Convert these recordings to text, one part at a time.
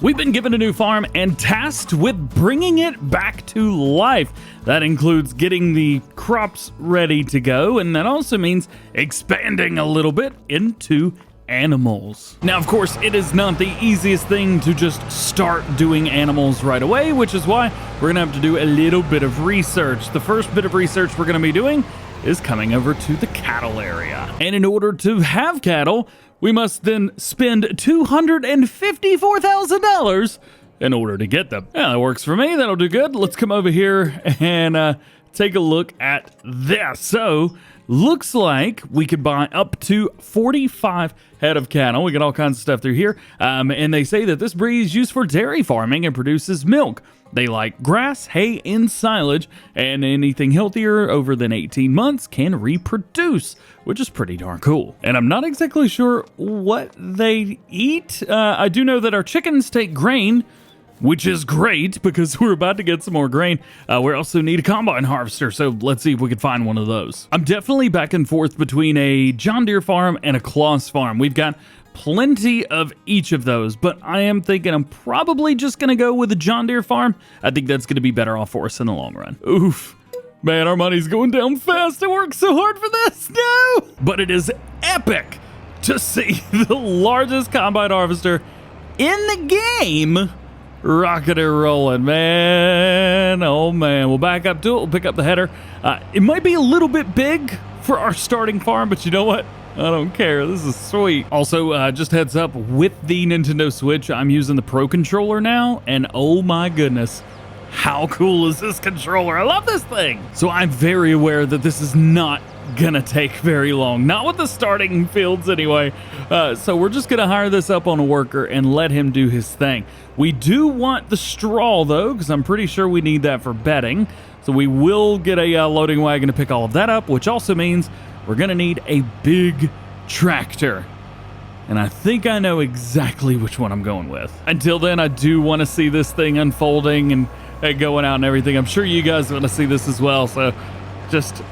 We've been given a new farm and tasked with bringing it back to life. That includes getting the crops ready to go, and that also means expanding a little bit into animals. Now, of course, it is not the easiest thing to just start doing animals right away, which is why we're gonna have to do a little bit of research. The first bit of research we're gonna be doing is coming over to the cattle area. And in order to have cattle, we must then spend $254,000 in order to get them. Yeah, that works for me. That'll do good. Let's come over here and take a look at this. So, looks like we could buy up to 45 head of cattle. We got all kinds of stuff through here. And they say that this breed is used for dairy farming and produces milk. They like grass, hay, and silage, and anything healthier over than 18 months can reproduce, which is pretty darn cool. And I'm not exactly sure what they eat. I do know that our chickens take grain, which is great because we're about to get some more grain. We also need a combine harvester, so let's see if we can find one of those. I'm definitely back and forth between a John Deere farm and a Claas farm. We've got plenty of each of those, but I am thinking I'm probably just gonna go with a John Deere farm. I think that's gonna be better off for us in the long run. Oof. Man, our money's going down fast. I worked so hard for this. No! But it is epic to see the largest combine harvester in the game rocking and rolling, man. Oh, man. We'll back up to it. We'll pick up the header. It might be a little bit big for our starting farm, but you know what? I don't care. This is sweet. Also, just heads up, with the Nintendo Switch, I'm using the Pro Controller now, and oh my goodness, how cool is this controller? I love this thing. So I'm very aware that this is not gonna take very long. Not with the starting fields anyway. So we're just gonna hire this up on a worker and let him do his thing. We do want the straw though, because I'm pretty sure we need that for bedding. So we will get a loading wagon to pick all of that up, which also means we're gonna need a big tractor. And I think I know exactly which one I'm going with. Until then, I do want to see this thing unfolding and going out and everything. I'm sure you guys want to see this as well. So just,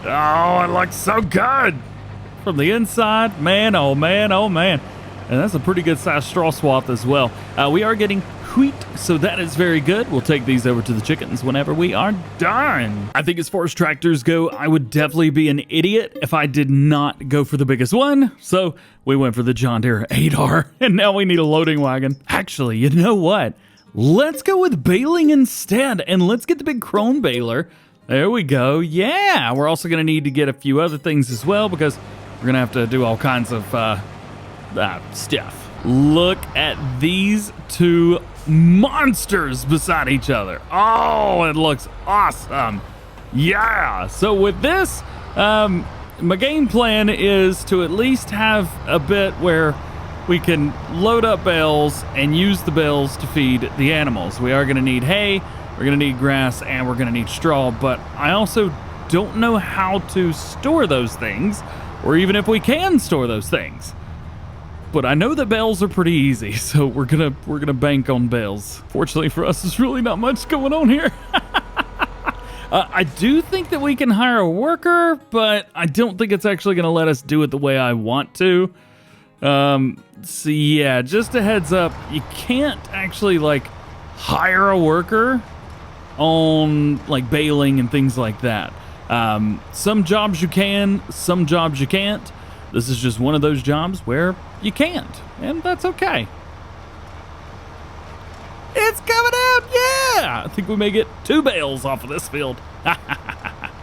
oh, it looks so good from the inside. Man, oh man, oh man. And that's a pretty good sized straw swath as well. We are getting wheat, so that is very good. We'll take these over to the chickens whenever we are done. I think as far as tractors go, I would definitely be an idiot if I did not go for the biggest one. So we went for the John Deere 8R, and now we need a loading wagon. Actually, you know what? Let's go with baling instead, and let's get the big Krone baler. There we go. Yeah, we're also going to need to get a few other things as well because we're going to have to do all kinds of stuff. Look at these two monsters beside each other. Oh, it looks awesome. Yeah. So with this, my game plan is to at least have a bit where we can load up bales and use the bales to feed the animals. We are going to need hay, we're going to need grass, and we're going to need straw, but I also don't know how to store those things, or even if we can store those things. But I know that bales are pretty easy, so we're gonna bank on bales. Fortunately for us, there's really not much going on here. I do think that we can hire a worker, but I don't think it's actually gonna let us do it the way I want to. So yeah, just a heads up, you can't actually like hire a worker on like baling and things like that. Some jobs you can, some jobs you can't. This is just one of those jobs where you can't, and that's okay. It's coming out, yeah! I think we may get 2 bales off of this field.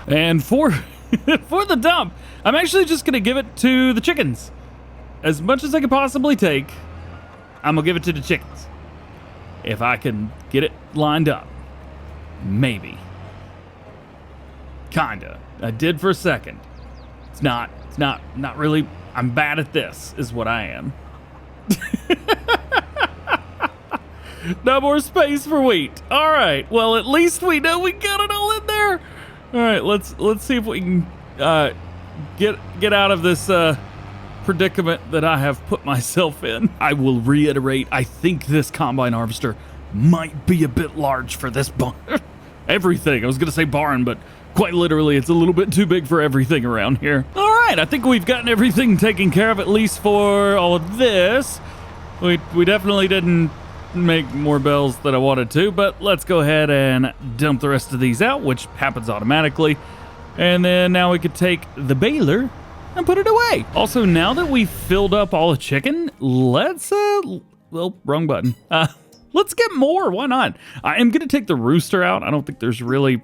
And for the dump, I'm actually just gonna give it to the chickens. As much as I could possibly take, I'm gonna give it to the chickens. If I can get it lined up. Maybe. Kinda. I did for a second. It's not really. I'm bad at this, is what I am. No more space for wheat. All right. Well, at least we know we got it all in there. All right. Let's see if we can get out of this predicament that I have put myself in. I will reiterate. I think this combine harvester might be a bit large for this barn. Everything. I was gonna say barn, but quite literally, it's a little bit too big for everything around here. All right, I think we've gotten everything taken care of, at least for all of this. We definitely didn't make more bells than I wanted to, but let's go ahead and dump the rest of these out, which happens automatically. And then now we could take the baler and put it away. Also, now that we've filled up all the chicken, let's, well, wrong button. Let's get more, why not? I am gonna take the rooster out. I don't think there's really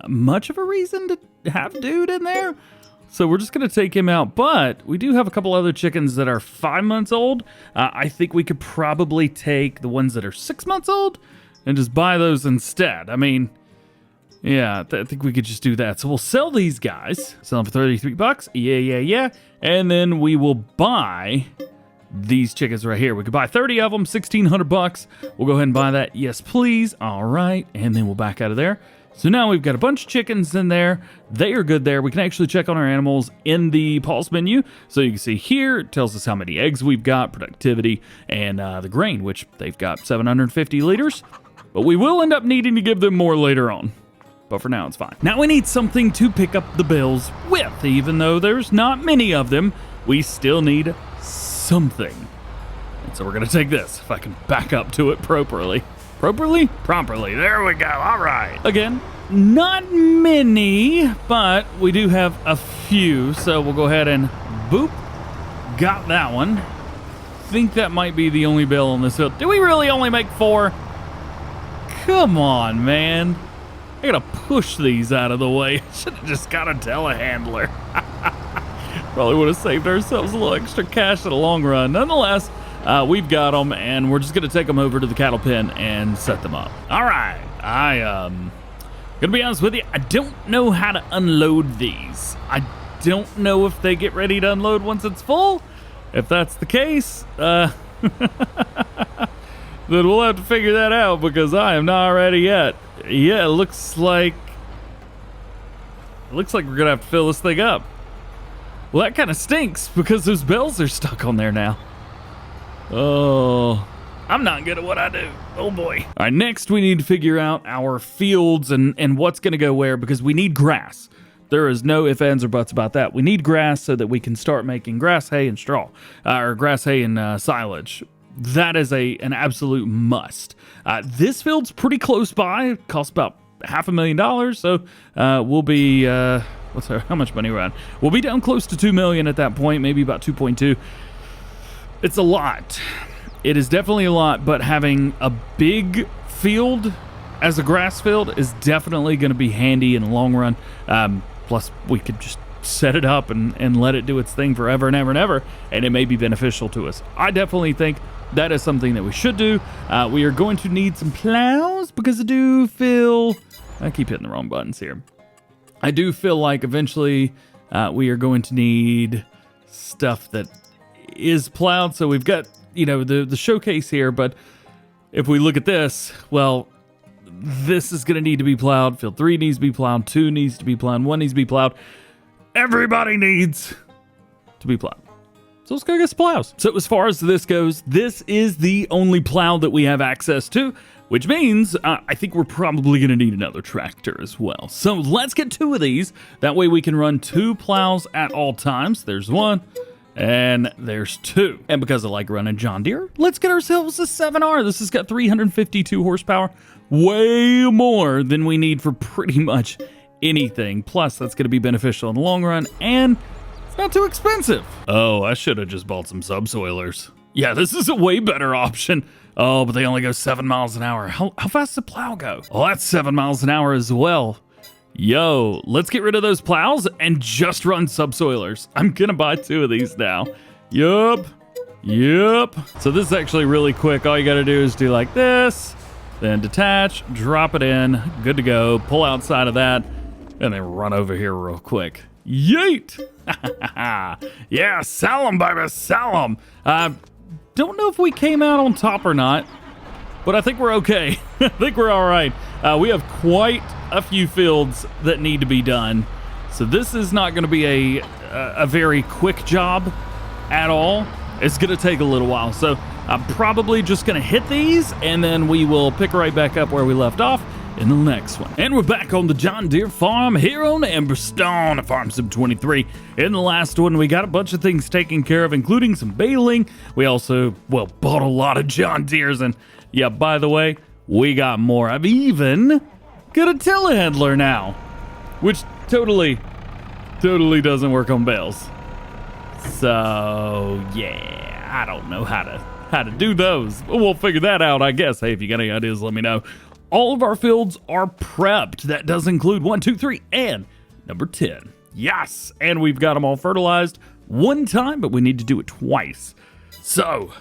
much of a reason to have dude in there. So we're just gonna take him out, but we do have a couple other chickens that are 5 months old. I think we could probably take the ones that are 6 months old and just buy those instead. I mean, yeah, I think we could just do that. So we'll sell these guys, sell them for 33 bucks. Yeah. And then we will buy these chickens right here. We could buy 30 of them, 1,600 bucks. We'll go ahead and buy that. Yes, please. All right. And then we'll back out of there. So now we've got a bunch of chickens in there. They are good there. We can actually check on our animals in the pulse menu. So you can see here, it tells us how many eggs we've got, productivity, and the grain, which they've got 750 liters. But we will end up needing to give them more later on. But for now, it's fine. Now we need something to pick up the bells with. Even though there's not many of them, we still need something. And so we're going to take this, if I can back up to it properly. Properly. There we go. All right. Again, not many, but we do have a few. So we'll go ahead and boop. Got that one. Think that might be the only bell on this field. Did we really only make 4? Come on, man. I gotta push these out of the way. Should have just got a telehandler. Probably would have saved ourselves a little extra cash in the long run. Nonetheless, we've got them, and we're just gonna take them over to the cattle pen and set them up. All right, gonna be honest with you, I don't know how to unload these. I don't know if they get ready to unload once it's full. If that's the case, then we'll have to figure that out because I am not ready yet. Yeah, it looks like we're gonna have to fill this thing up. Well, that kind of stinks because those bells are stuck on there now. Oh, I'm not good at what I do. Oh boy. All right, next we need to figure out our fields and what's gonna go where because we need grass. There is no ifs, ands, or buts about that. We need grass so that we can start making grass hay and straw, or grass hay and silage. That is an absolute must. This field's pretty close by. It costs about $500,000, so we'll be how much money we're on? We'll be down close to $2 million at that point, maybe about 2.2. It's a lot. It is definitely a lot, but having a big field as a grass field is definitely going to be handy in the long run. Plus, we could just set it up and let it do its thing forever and ever and ever, and it may be beneficial to us. I definitely think that is something that we should do. We are going to need some plows because I do feel... I keep hitting the wrong buttons here. I do feel like eventually we are going to need stuff that is plowed. So we've got, the showcase here, but if we look at this, well, this is going to need to be plowed. Field 3 needs to be plowed. 2 needs to be plowed. 1 needs to be plowed. Everybody needs to be plowed. So let's go get some plows. So as far as this goes, this is the only plow that we have access to, which means I think we're probably going to need another tractor as well. So let's get 2 of these. That way we can run 2 plows at all times. There's 1 and there's 2. And because I like running John Deere, let's get ourselves a 7R. This has got 352 horsepower, way more than we need for pretty much anything. Plus, that's going to be beneficial in the long run, and it's not too expensive. Oh, I should have just bought some subsoilers. Yeah, this is a way better option. Oh, but they only go 7 miles an hour. How fast does the plow go? Well, that's 7 miles an hour as well. Yo, let's get rid of those plows and just run subsoilers. I'm gonna buy 2 of these now. Yup. So this is actually really quick. All you gotta do is do like this, then detach, drop it in, good to go. Pull outside of that, and then run over here real quick. Yeet! Yeah, sell them, baby, sell them. Don't know if we came out on top or not, but I think we're okay. I think we're all right. We have quite a few fields that need to be done, so this is not going to be a very quick job at all. It's going to take a little while, so I'm probably just going to hit these, and then we will pick right back up where we left off in the next one. And we're back on the John Deere farm here on Amberstone at Farm Sim 23. In the last one, we got a bunch of things taken care of, including some baling. We also, bought a lot of John Deeres, and Yeah, by the way, we got more. I've even got a telehandler now, which totally doesn't work on bales. So yeah, I don't know how to do those. But we'll figure that out, I guess. Hey, if you got any ideas, let me know. All of our fields are prepped. That does include 1, 2, 3, and number 10. Yes, and we've got them all fertilized one time, but we need to do it twice. So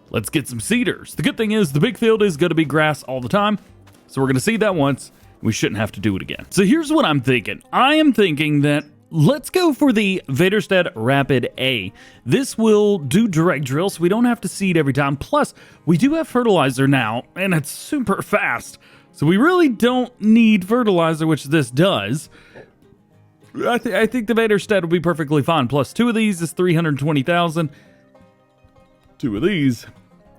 let's get some seeders. The good thing is the big field is going to be grass all the time, so we're going to seed that once. We shouldn't have to do it again. So here's what I'm thinking. I am thinking that let's go for the Vaderstedt Rapid A. This will do direct drill, so we don't have to seed every time. Plus, we do have fertilizer now, and it's super fast. So we really don't need fertilizer, which this does. I think the Vaderstedt will be perfectly fine. Plus, 2 of these is 320,000. 2 of these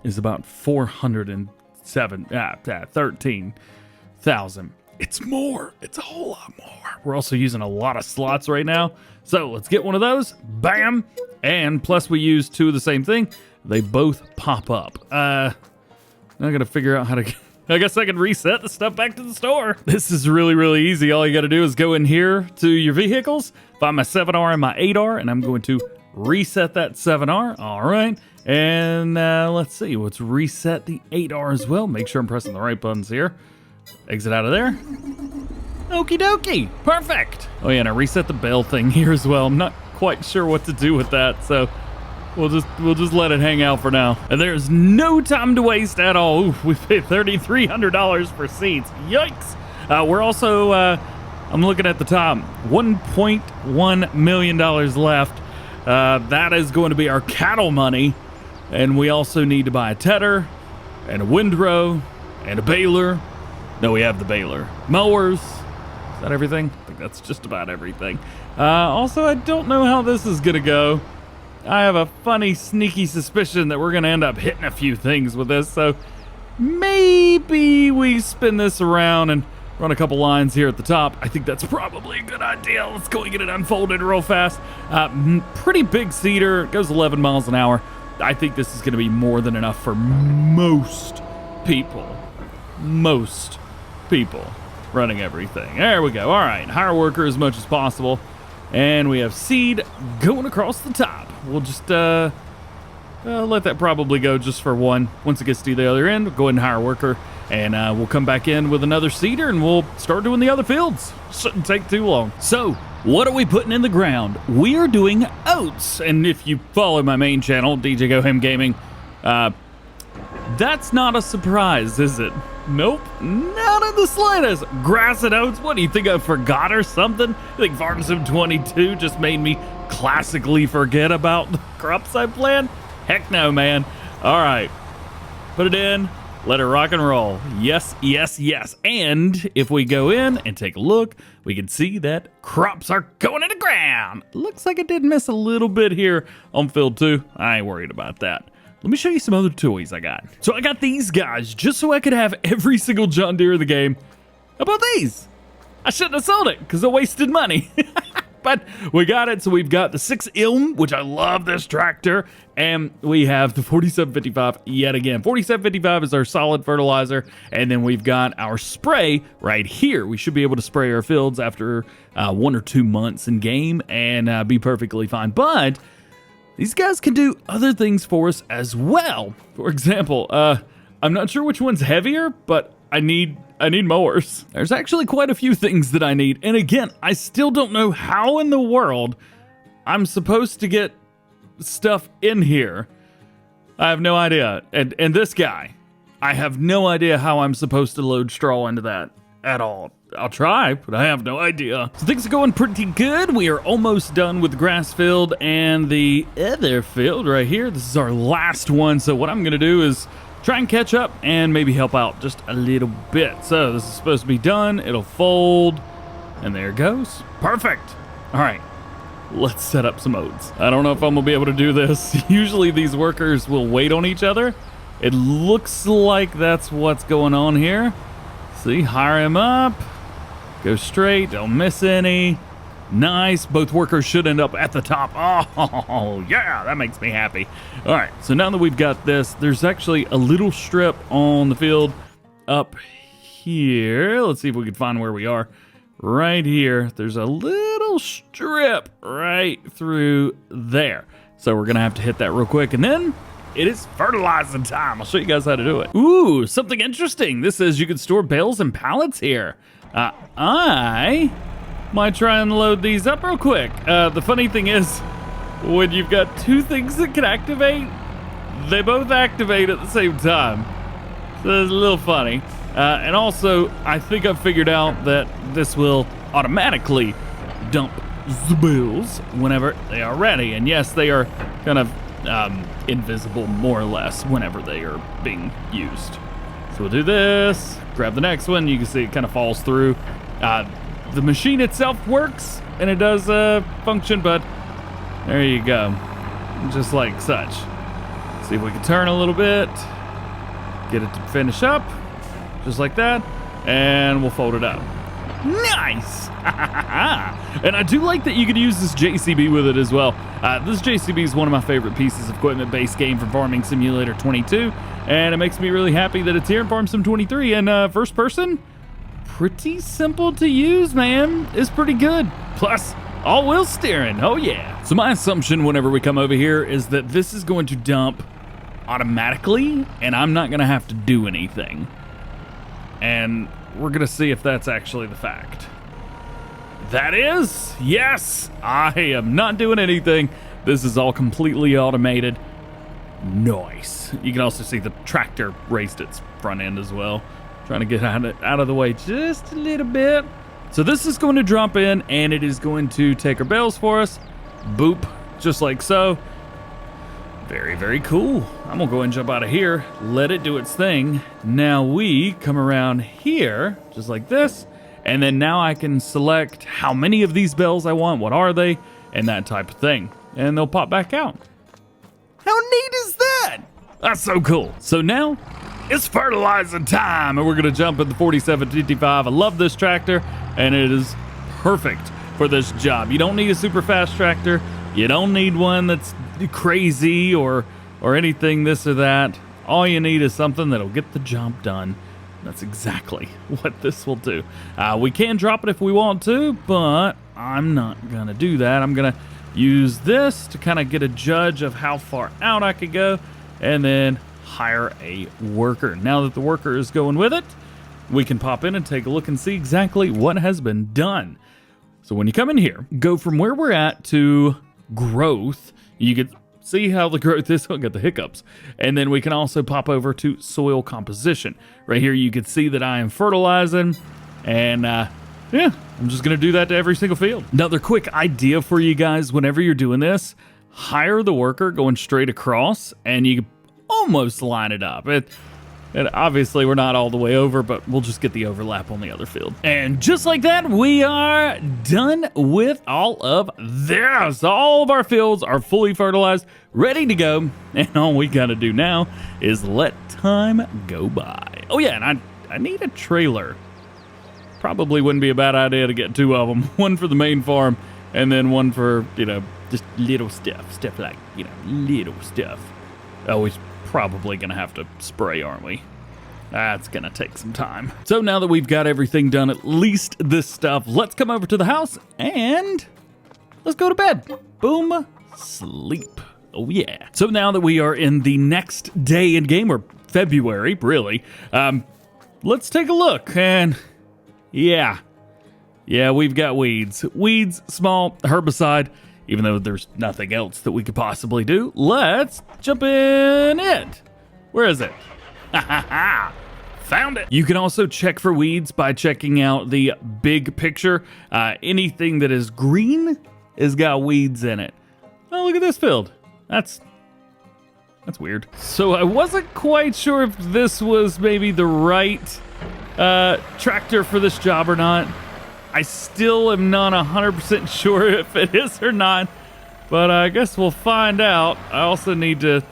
is about 13,000. It's more. It's a whole lot more. We're also using a lot of slots right now. So let's get one of those. Bam. And plus we use 2 of the same thing. They both pop up. Now I gotta figure out how to... I guess I can reset the stuff back to the store. This is really easy. All you gotta do is go in here to your vehicles, find my 7R and my 8R, and I'm going to reset that 7R. All right. And let's see. Let's reset the 8R as well. Make sure I'm pressing the right buttons here. Exit out of there. Okie dokie. Perfect. Oh yeah, and I reset the bell thing here as well. I'm not quite sure what to do with that, so we'll just let it hang out for now. And there's no time to waste at all. Ooh, we paid $3,300 for seeds. Yikes. We're also, I'm looking at the top, $1.1 million left. That is going to be our cattle money. And we also need to buy a tedder and a windrow and a baler. No, we have the baler. Mowers. Is that everything? I think that's just about everything. Also, I don't know how this is going to go. I have a funny, sneaky suspicion that we're going to end up hitting a few things with this. So maybe we spin this around and run a couple lines here at the top. I think that's probably a good idea. Let's go and get it unfolded real fast. Pretty big cedar. It goes 11 miles an hour. I think this is going to be more than enough for most people. Most people running everything. There we go. All right. Hire worker as much as possible. And we have seed going across the top. We'll just let that probably go just for one. Once it gets to the other end, we'll go ahead and hire a worker. And we'll come back in with another seeder and we'll start doing the other fields. Shouldn't take too long. So, what are we putting in the ground? We are doing oats. And if you follow my main channel, DjGoHam Gaming, that's not a surprise, is it? Nope, not in the slightest. Grass and oats, what do you think I forgot or something? I think Farm Sim 22 just made me classically forget about the crops I planned? Heck no, man. All right, put it in, let it rock and roll. Yes, yes, yes. And if we go in and take a look, we can see that crops are going in the ground. Looks like I did miss a little bit here on field 2. I ain't worried about that. Let me show you some other toys I got. So I got these guys just so I could have every single John Deere in the game. How about these? I shouldn't have sold it because I wasted money. But we got it. So we've got the 6 Ilm, which I love this tractor. And we have the 4755 yet again. 4755 is our solid fertilizer. And then we've got our spray right here. We should be able to spray our fields after 1 or 2 months in game and be perfectly fine. But these guys can do other things for us as well. For example, I'm not sure which one's heavier, but I need mowers. There's actually quite a few things that I need. And again, I still don't know how in the world I'm supposed to get stuff in here. I have no idea. And this guy, I have no idea how I'm supposed to load straw into that at all. I'll try, but I have no idea. So things are going pretty good. We are almost done with the grass field and the other field right here. This is our last one. So what I'm going to do is try and catch up and maybe help out just a little bit. So this is supposed to be done. It'll fold and there it goes. Perfect. All right, let's set up some oats. I don't know if I'm gonna be able to do this. Usually these workers will wait on each other. It looks like that's what's going on here. See, hire him up. Go straight, don't miss any. Nice. Both workers should end up at the top. Oh, yeah, that makes me happy. All right, so now that we've got this, there's actually a little strip on the field up here. Let's see if we can find where we are. Right here, there's a little strip right through there. So we're gonna have to hit that real quick, and then it is fertilizing time. I'll show you guys how to do it. Ooh, something interesting. This says you can store bales and pallets here. I might try and load these up real quick. The funny thing is, when you've got two things that can activate, they both activate at the same time. So it's a little funny. And also, I think I've figured out that this will automatically dump the bales whenever they are ready. And yes, they are kind of invisible more or less whenever they are being used. So we'll do this, grab the next one. You can see it kind of falls through. The machine itself works and it does function, but there you go, just like such. See if we can turn a little bit, get it to finish up, just like that, and we'll fold it up. Nice! And I do like that you could use this JCB with it as well. This JCB is one of my favorite pieces of equipment-based game from Farming Simulator 22, and it makes me really happy that it's here in Farm Sim 23. And first person, pretty simple to use, man. It's pretty good. Plus, all-wheel steering. Oh, yeah. So my assumption whenever we come over here is that this is going to dump automatically, and I'm not going to have to do anything. And we're going to see if that's actually the fact. That is, yes, I am not doing anything. This is all completely automated. Nice. You can also see the tractor raised its front end as well. Trying to get out of the way just a little bit. So this is going to drop in, and it is going to take our bales for us. Boop, just like so. Very, very cool. I'm gonna go and jump out of here, let it do its thing. Now we come around here, just like this, and then now I can select how many of these bales I want, what are they, and that type of thing. And they'll pop back out. How neat is that? That's so cool. So now, it's fertilizing time, and we're gonna jump in the 4755. I love this tractor, and it is perfect for this job. You don't need a super fast tractor. You don't need one that's crazy or anything this or that. All you need is something that'll get the job done. That's exactly what this will do. We can drop it if we want to, but I'm not gonna do that. I'm gonna use this to kind of get a judge of how far out I could go, and then hire a worker. Now that the worker is going with it, we can pop in and take a look and see exactly what has been done. So when you come in here, go from where we're at to growth. You can see how the growth is. I'll get the hiccups. And then we can also pop over to soil composition. Right here, you can see that I am fertilizing. And yeah, I'm just going to do that to every single field. Another quick idea for you guys, whenever you're doing this, hire the worker going straight across, and you almost line it up. And obviously we're not all the way over, but we'll just get the overlap on the other field. And just like that, we are done with all of this. All of our fields are fully fertilized, ready to go. And all we gotta do now is let time go by. Oh yeah, and I need a trailer. Probably wouldn't be a bad idea to get two of them. One for the main farm, and then one for, you know, just little stuff. Stuff like, you know, little stuff. Always probably gonna have to spray, aren't we? That's gonna take some time. So now that we've got everything done, at least this stuff, let's come over to the house and let's go to bed. Boom, sleep. Oh yeah. So now that we are in the next day in game, or February, really, let's take a look. And yeah, we've got weeds. Weeds, small, herbicide. Even though there's nothing else that we could possibly do, let's jump in it. Where is it? Found it. You can also check for weeds by checking out the big picture. Anything that is green has got weeds in it. Oh, look at this field. That's weird. So I wasn't quite sure if this was maybe the right tractor for this job or not. I still am not 100% sure if it is or not, but I guess we'll find out. I also need to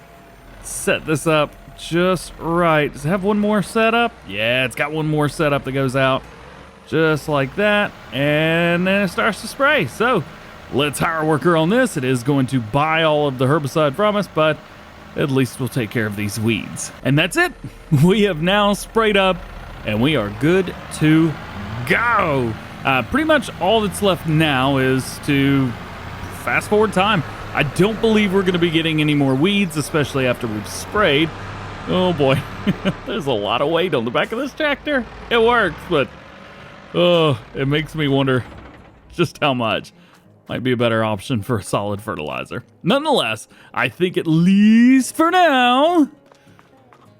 set this up just right. Does it have one more setup? Yeah, it's got one more setup that goes out. just like that, and then it starts to spray. So let's hire a worker on this. It is going to buy all of the herbicide from us, but at least we'll take care of these weeds. And that's it. We have now sprayed up, and we are good to go. Pretty much all that's left now is to fast forward time. I don't believe we're going to be getting any more weeds, especially after we've sprayed. Oh boy, there's a lot of weight on the back of this tractor. It works, but oh, it makes me wonder just how much. Might be a better option for a solid fertilizer. Nonetheless, I think at least for now,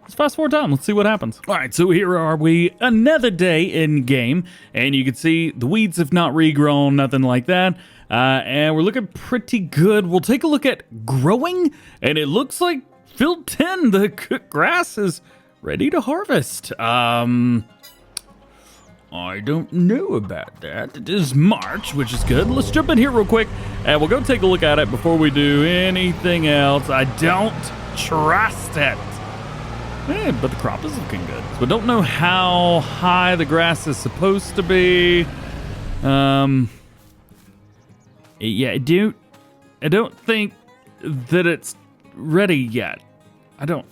let's fast forward time. Let's see what happens. All right, so here are we, another day in game, and you can see the weeds have not regrown, nothing like that, and we're looking pretty good. We'll take a look at growing, and it looks like field 10, the grass is ready to harvest. I don't know about that. It is March, which is good. Let's jump in here real quick, and we'll go take a look at it before we do anything else. I don't trust it. But the crop is looking good. So I don't know how high the grass is supposed to be. Yeah, I don't think that it's ready yet. I don't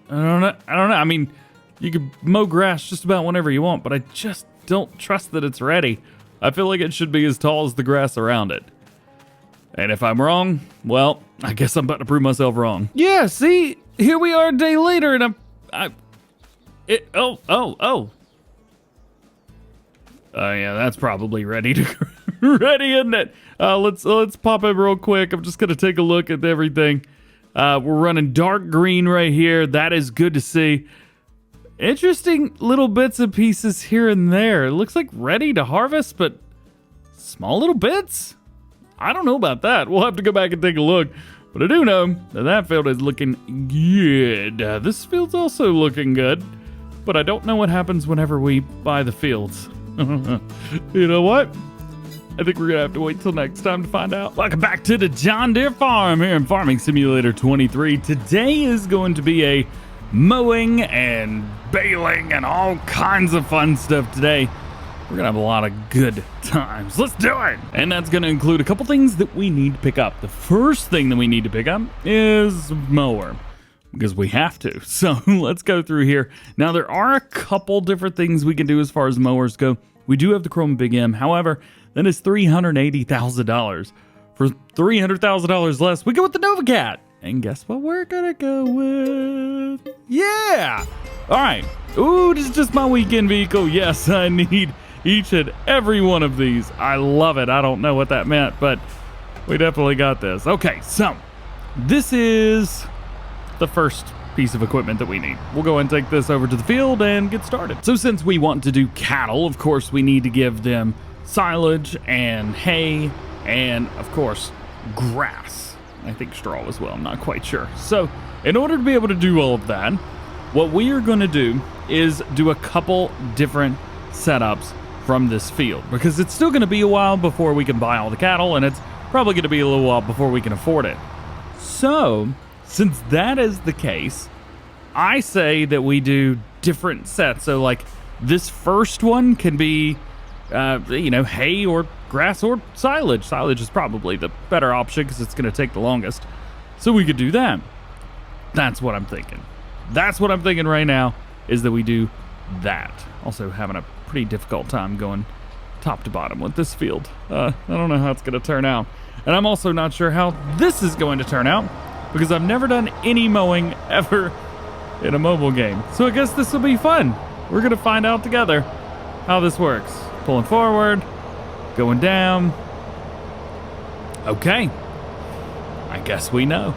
know. I mean, you can mow grass just about whenever you want, but I just don't trust that it's ready. I feel like it should be as tall as the grass around it. And if I'm wrong, well, I guess I'm about to prove myself wrong. Yeah, see, here we are a day later, and yeah, that's probably ready to ready, isn't it? Let's pop it real quick. I'm just gonna take a look at everything. We're running dark green right here. That is good to see. Interesting little bits and pieces here and there. It looks like ready to harvest, but small little bits? I don't know about that. We'll have to go back and take a look. But I do know that field is looking good. This field's also looking good, but I don't know what happens whenever we buy the fields. You know what? I think we're gonna have to wait till next time to find out. Welcome back to the John Deere Farm here in Farming Simulator 23. Today is going to be a mowing and baling and all kinds of fun stuff today. We're gonna have a lot of good times. Let's do it! And that's gonna include a couple things that we need to pick up. The first thing that we need to pick up is mower, because we have to. So let's go through here. Now there are a couple different things we can do as far as mowers go. We do have the Chrome Big M. However, that is $380,000. For $300,000 less, we go with the Nova Cat. And guess what we're gonna go with? Yeah! All right. Ooh, this is just my weekend vehicle. Yes, I need each and every one of these. I love it. I don't know what that meant, but we definitely got this. Okay, so this is the first piece of equipment that we need. We'll go and take this over to the field and get started. So since we want to do cattle, of course, we need to give them silage and hay and, of course, grass. I think straw as well. I'm not quite sure. So in order to be able to do all of that, what we are going to do is do a couple different setups from this field, because it's still going to be a while before we can buy all the cattle, and it's probably going to be a little while before we can afford it. So since that is the case, I say that we do different sets. So like this first one can be, hay or grass or silage. Silage is probably the better option because it's going to take the longest. So we could do that. That's what I'm thinking. That's what I'm thinking right now, is that we do that. Also having a pretty difficult time going top to bottom with this field. I don't know how it's going to turn out. And I'm also not sure how this is going to turn out, because I've never done any mowing ever in a mobile game. So I guess this will be fun. We're going to find out together how this works. Pulling forward, going down. Okay. I guess we know.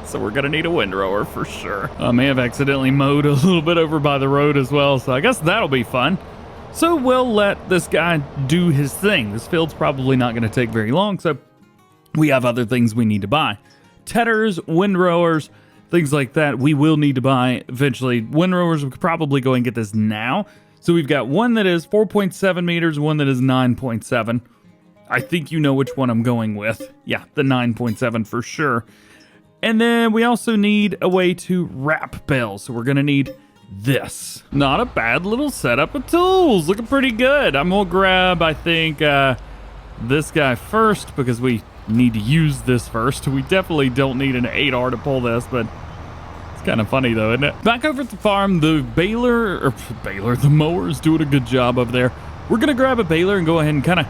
So we're gonna need a windrower for sure. I may have accidentally mowed a little bit over by the road as well, so I guess that'll be fun. So we'll let this guy do his thing. This field's probably not gonna take very long, so we have other things we need to buy. Tedders, windrowers, things like that we will need to buy eventually. Windrowers, we could probably go and get this now. So we've got one that is 4.7 meters, one that is 9.7. I think you know which one I'm going with. Yeah, the 9.7 for sure. And then we also need a way to wrap bales. So we're going to need this. Not a bad little setup of tools. Looking pretty good. I'm gonna grab, I think, this guy first because we need to use this first. We definitely don't need an 8R to pull this, but it's kind of funny though, isn't it? Back over at the farm, the the mower's doing a good job over there. We're gonna grab a baler and go ahead and kind of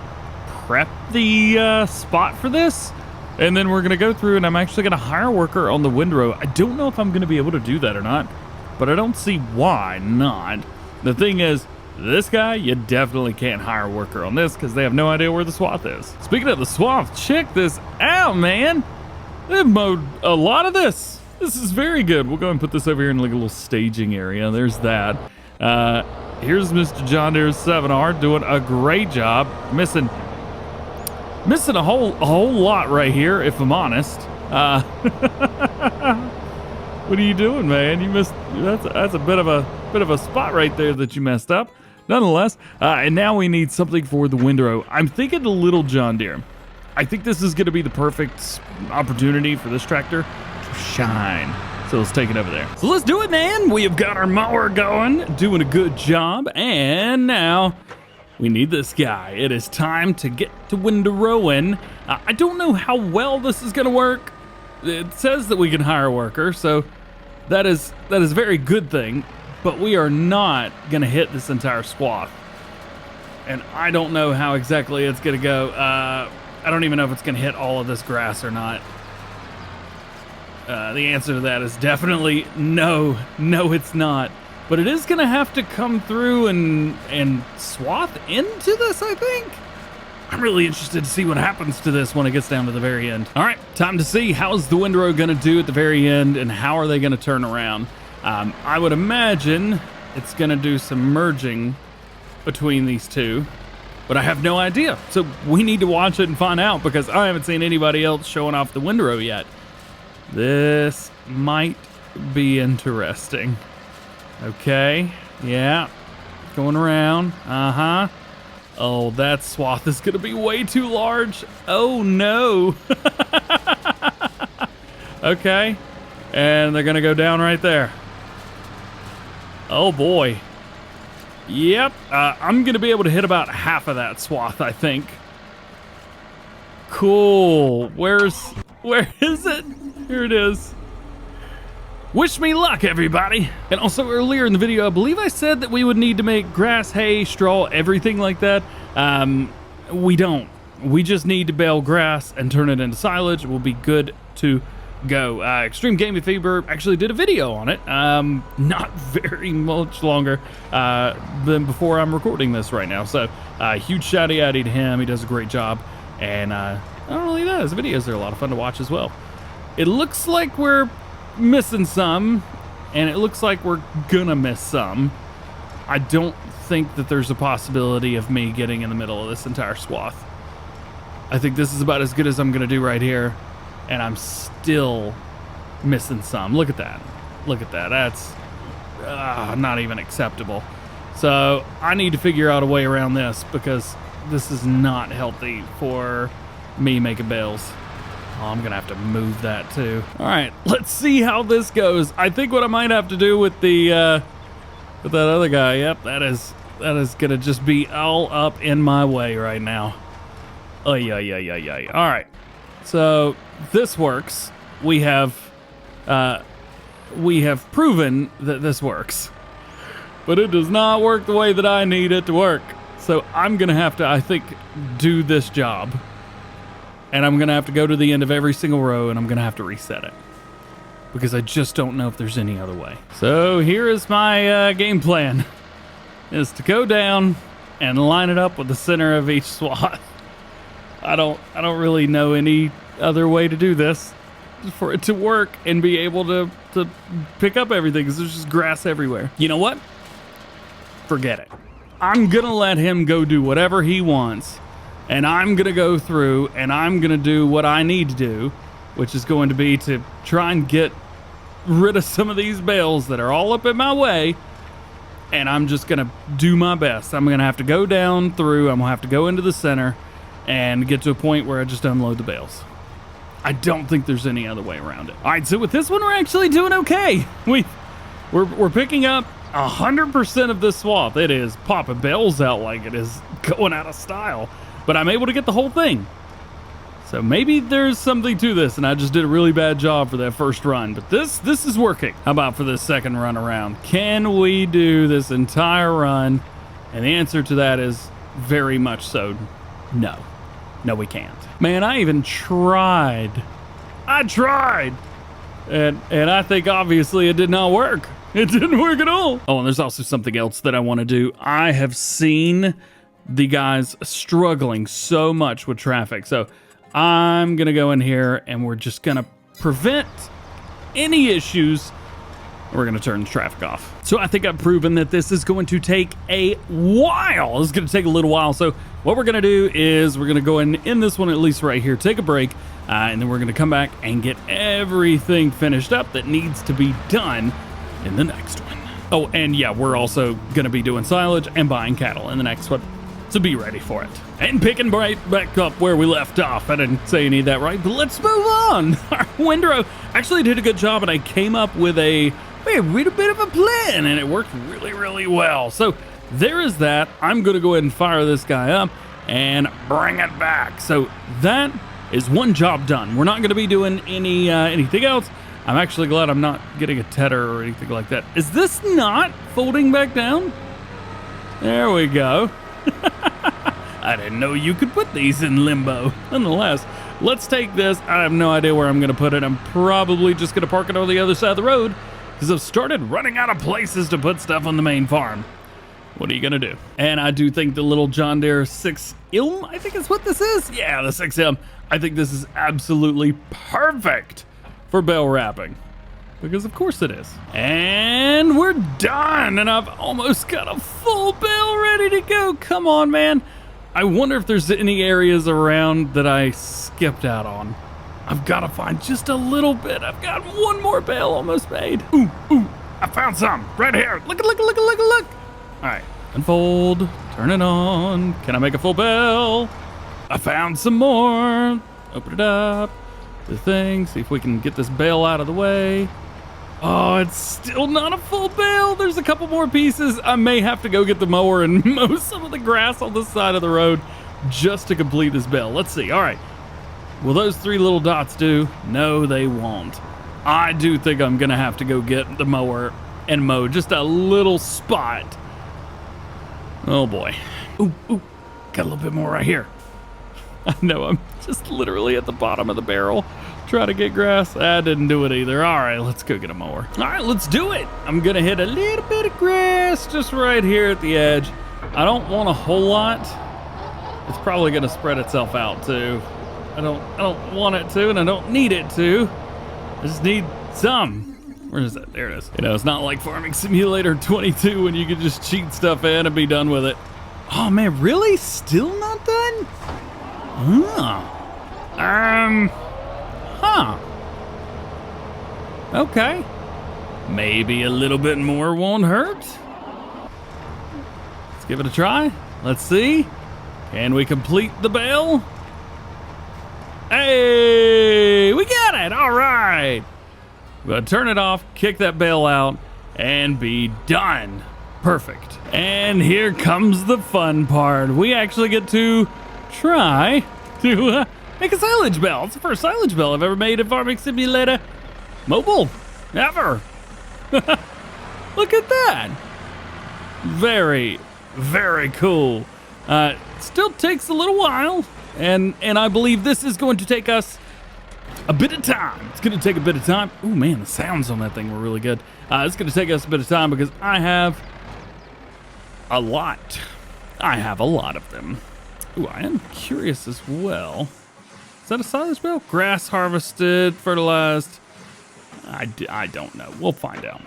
prep the spot for this. And then we're gonna go through and I'm actually gonna hire a worker on the windrow. I don't know if I'm gonna be able to do that or not, but I don't see why not. The thing is, this guy, you definitely can't hire a worker on this because they have no idea where the swath is. Speaking of the swath, check this out, man. They've mowed a lot of this. This is very good. We'll go and put this over here in like a little staging area. There's that. Here's Mr. John Deere's 7R doing a great job. Missing a whole lot right here, if I'm honest. What are you doing, man? You missed. That's a bit of a spot right there that you messed up. Nonetheless, and now we need something for the windrow. I'm thinking the little John Deere. I think this is going to be the perfect opportunity for this tractor to shine. So let's take it over there. So let's do it, man. We have got our mower going, doing a good job, and now we need this guy. It is time to get to windrowing. I don't know how well this is going to work. It says that we can hire a worker, so that is a very good thing. But we are not going to hit this entire swath. And I don't know how exactly it's going to go. I don't even know if it's going to hit all of this grass or not. The answer to that is definitely no. No, it's not. But it is going to have to come through and swath into this, I think. I'm really interested to see what happens to this when it gets down to the very end. All right, time to see how's the windrow going to do at the very end and how are they going to turn around. I would imagine it's going to do some merging between these two, but I have no idea. So we need to watch it and find out because I haven't seen anybody else showing off the windrow yet. This might be interesting. Okay, yeah, going around, Oh, that swath is gonna be way too large. Oh no. Okay, and they're gonna go down right there. Oh boy. Yep, I'm gonna be able to hit about half of that swath, I think. Cool, where is it? Here it is. Wish me luck, everybody. And also earlier in the video, I believe I said that we would need to make grass, hay, straw, everything like that. We don't. We just need to bale grass and turn it into silage. We'll be good to go. Extreme Gaming Fever actually did a video on it. Not very much longer than before I'm recording this right now. So huge shouty outy to him. He does a great job. And not only that, his videos are a lot of fun to watch as well. It looks like we're missing some, and it looks like we're gonna miss some. I don't think that there's a possibility of me getting in the middle of this entire swath. I think this is about as good as I'm gonna do right here, and I'm still missing some. Look at that. Look at that. That's not even acceptable. So I need to figure out a way around this because this is not healthy for me making bales. Oh, I'm gonna have to move that too. All right, let's see how this goes. I think what I might have to do with the with that other guy, yep, that is gonna just be all up in my way right now. Oh yeah. All right, so this works. We have proven that this works, but it does not work the way that I need it to work. So I'm gonna have to, I think, do this job. And I'm gonna have to go to the end of every single row and I'm gonna have to reset it. Because I just don't know if there's any other way. So here is my game plan. Is to go down and line it up with the center of each swath. I don't really know any other way to do this for it to work and be able to pick up everything because there's just grass everywhere. You know what? Forget it. I'm gonna let him go do whatever he wants. And I'm gonna go through and I'm gonna do what I need to do, which is going to be to try and get rid of some of these bales that are all up in my way. And I'm just gonna do my best. I'm gonna have to go down through, I'm gonna have to go into the center and get to a point where I just unload the bales. I don't think there's any other way around it. All right, so with this one, we're actually doing okay. We're picking up 100% of this swath, it is popping bells out like it is going out of style. But I'm able to get the whole thing. So maybe there's something to this, and I just did a really bad job for that first run. But this is working. How about for this second run around? Can we do this entire run? And the answer to that is very much so no. No, we can't. Man, I even tried. I tried. And I think obviously it did not work. It didn't work at all. Oh, and there's also something else that I want to do. I have seen the guys struggling so much with traffic. So I'm going to go in here and we're just going to prevent any issues. We're going to turn the traffic off. So I think I've proven that this is going to take a while. This is going to take a little while. So what we're going to do is we're going to go in this one, at least right here, take a break, and then we're going to come back and get everything finished up that needs to be done in the next one. Oh, and yeah, we're also going to be doing silage and buying cattle in the next one. So be ready for it. And picking right back up where we left off. I didn't say any of that right, but let's move on. Our windrow actually did a good job, and I came up with a little bit of a plan, and it worked really, really well. So there is that. I'm going to go ahead and fire this guy up and bring it back. So that is one job done. We're not going to be doing anything else. I'm actually glad I'm not getting a tether or anything like that. Is this not folding back down? There we go. I didn't know you could put these in limbo. Nonetheless, let's take this. I have no idea where I'm going to put it. I'm probably just going to park it on the other side of the road because I've started running out of places to put stuff on the main farm. What are you going to do? And I do think the little John Deere 6M, I think is what this is. Yeah, the 6M. I think this is absolutely perfect for bale wrapping. Because of course it is. And we're done. And I've almost got a full bale ready to go. Come on, man. I wonder if there's any areas around that I skipped out on. I've got to find just a little bit. I've got one more bale almost made. Ooh, I found some right here. Look. All right, unfold, turn it on. Can I make a full bale? I found some more. Open it up. The thing, see if we can get this bale out of the way. Oh, it's still not a full bale. There's a couple more pieces. I may have to go get the mower and mow some of the grass on the side of the road just to complete this bale. Let's see. All right. Will those three little dots do? No, they won't. I do think I'm going to have to go get the mower and mow just a little spot. Oh, boy. Ooh, got a little bit more right here. I know I'm just literally at the bottom of the barrel trying to get grass. I didn't do it either. All right, let's go get a mower. All right, let's do it. I'm going to hit a little bit of grass just right here at the edge. I don't want a whole lot. It's probably going to spread itself out too. I don't want it to, and I don't need it to. I just need some. Where is it? There it is. You know, it's not like Farming Simulator 22 when you can just cheat stuff in and be done with it. Oh man, really? Still not done? Okay. Maybe a little bit more won't hurt. Let's give it a try. Let's see. Can we complete the bale? Hey, we got it. All right. We're going to turn it off, kick that bale out, and be done. Perfect. And here comes the fun part. We actually get to try to make a silage bale. It's the first silage bale I've ever made in Farming Simulator Mobile. Ever. Look at that. Very, very cool. Still takes a little while. And I believe this is going to take us a bit of time. It's going to take a bit of time. Oh, man, the sounds on that thing were really good. It's going to take us a bit of time because I have a lot. I have a lot of them. Ooh, I am curious as well. Is that a silage bale? Grass harvested, fertilized. I don't know. We'll find out.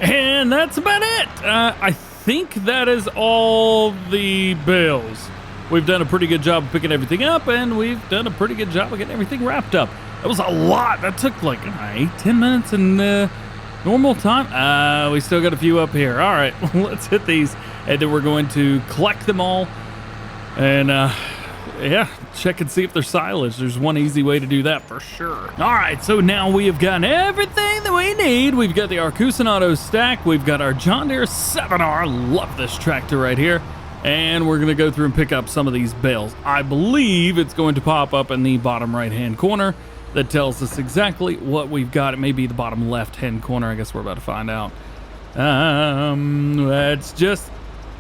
And that's about it. I think that is all the bales. We've done a pretty good job of picking everything up, and we've done a pretty good job of getting everything wrapped up. That was a lot. That took like 8-10 minutes in normal time. We still got a few up here. All right, let's hit these, and then we're going to collect them all and yeah, check and see if they're silage. There's one easy way to do that for sure. All right, so now we have gotten everything that we need. We've got the Arcusin Auto stack. We've got our John Deere 7R. Love this tractor right here. And we're gonna go through and pick up some of these bales. I believe it's going to pop up in the bottom right-hand corner that tells us exactly what we've got. It may be the bottom left-hand corner. I guess we're about to find out. That's just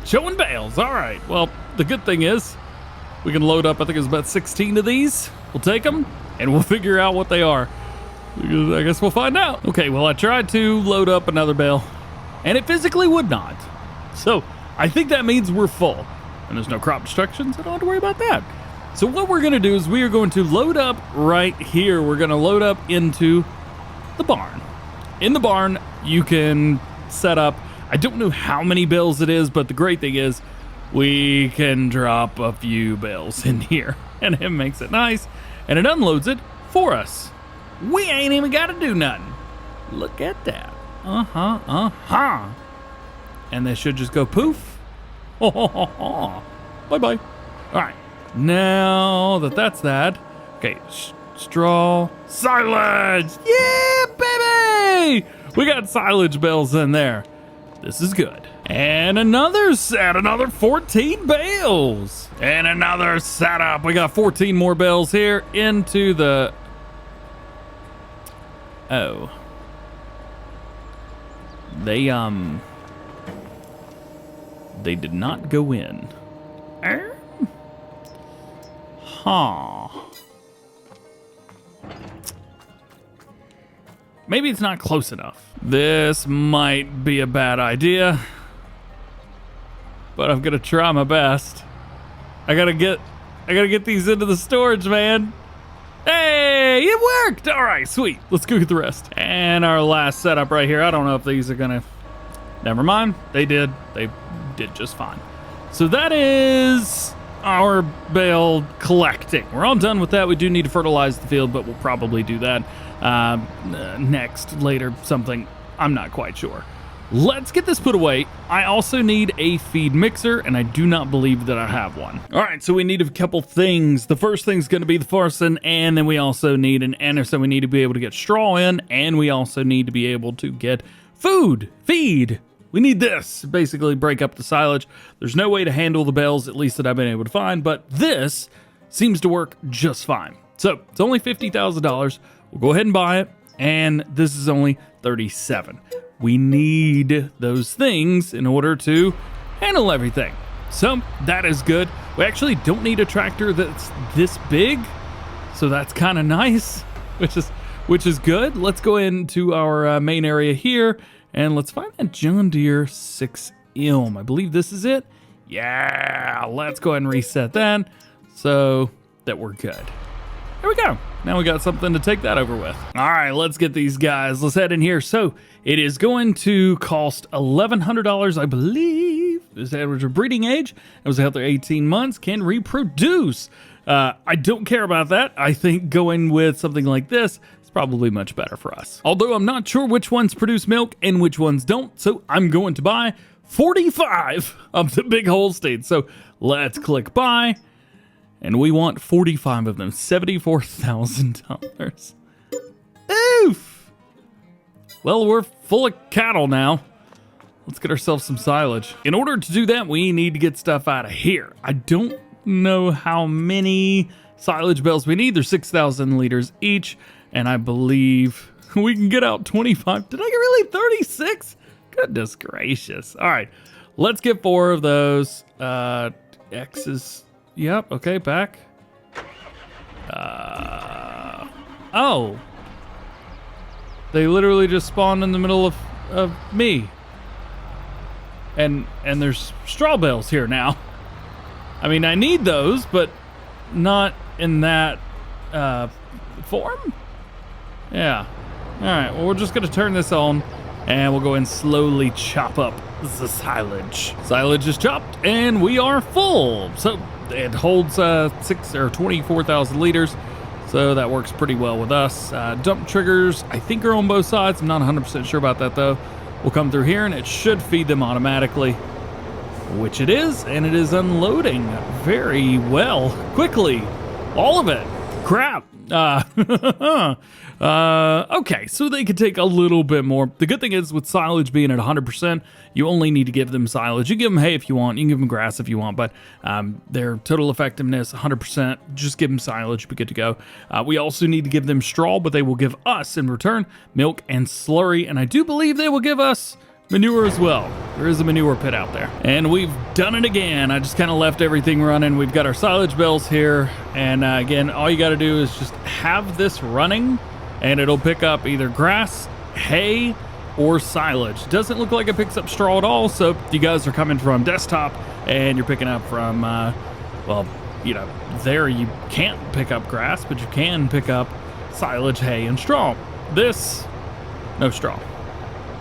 showing bales. All right, well, the good thing is we can load up, I think it's about 16 of these. We'll take them and we'll figure out what they are. I guess we'll find out. Okay, well, I tried to load up another bale and it physically would not. So I think that means we're full and there's no crop destruction, so I don't have to worry about that. So what we're gonna do is we are going to load up right here. We're gonna load up into the barn. In the barn, you can set up, I don't know how many bales it is, but the great thing is we can drop a few bales in here and it makes it nice and it unloads it for us. We ain't even gotta do nothing. Look at that. And they should just go poof. Bye-bye. All right. Now that that's that, okay, straw, silage, yeah, baby! We got silage bales in there. This is good. And another set, another 14 bales. And another setup. We got 14 more bales here into the, oh. They did not go in. Huh. Maybe it's not close enough. This might be a bad idea, but I'm gonna try my best. I gotta get these into the storage, man. Hey, it worked. All right, sweet. Let's go get the rest. And our last setup right here. I don't know if these are gonna, never mind. They did just fine. So that is our bale collecting. We're all done with that. We do need to fertilize the field, but we'll probably do that next, later, something. I'm not quite sure. Let's get this put away. I also need a feed mixer, and I do not believe that I have one. All right, so we need a couple things. The first thing's gonna be the Farson, and then we also need an Anderson. We need to be able to get straw in, and we also need to be able to get feed. We need this, basically break up the silage. There's no way to handle the bales, at least that I've been able to find, but this seems to work just fine. So it's only $50,000. We'll go ahead and buy it, and this is only $37,000. We need those things in order to handle everything. So that is good. We actually don't need a tractor that's this big, so that's kind of nice, which is good. Let's go into our main area here, and let's find that John Deere 6M. I believe this is it. Yeah, let's go ahead and reset that so that we're good. There we go. Now we got something to take that over with. All right, let's get these guys. Let's head in here. So it is going to cost $1,100, I believe. This average of breeding age. It was out there 18 months, can reproduce. I don't care about that. I think going with something like this is probably much better for us. Although I'm not sure which ones produce milk and which ones don't, so I'm going to buy 45 of the big Holsteins. So let's click buy. And we want 45 of them, $74,000. Oof! Well, we're full of cattle now. Let's get ourselves some silage. In order to do that, we need to get stuff out of here. I don't know how many silage bales we need. They're 6,000 liters each, and I believe we can get out 25. Did I get really 36? Goodness gracious. All right, let's get 4 of those. X's. Yep, okay, back. Oh. They literally just spawned in the middle of me. And there's straw bales here now. I mean, I need those, but not in that form? Yeah. All right, well, we're just gonna turn this on and we'll go and slowly chop up the silage. Silage is chopped and we are full. So it holds 24,000 liters. So that works pretty well with us. Dump triggers, I think, are on both sides. I'm not 100% sure about that, though. We'll come through here, and it should feed them automatically, which it is, and it is unloading very well, quickly. All of it. Crap. Okay, so they could take a little bit more. The good thing is, with silage being at 100%, you only need to give them silage. You give them hay if you want, you can give them grass if you want, but their total effectiveness, 100%, just give them silage, be good to go. We also need to give them straw, but they will give us, in return, milk and slurry, and I do believe they will give us manure as well. There is a manure pit out there. And we've done it again. I just kind of left everything running. We've got our silage bells here, and again, all you got to do is just have this running, and it'll pick up either grass, hay, or silage. Doesn't look like it picks up straw at all, so you guys are coming from desktop and you're picking up from, well, you know, there you can't pick up grass, but you can pick up silage, hay, and straw. This, no straw.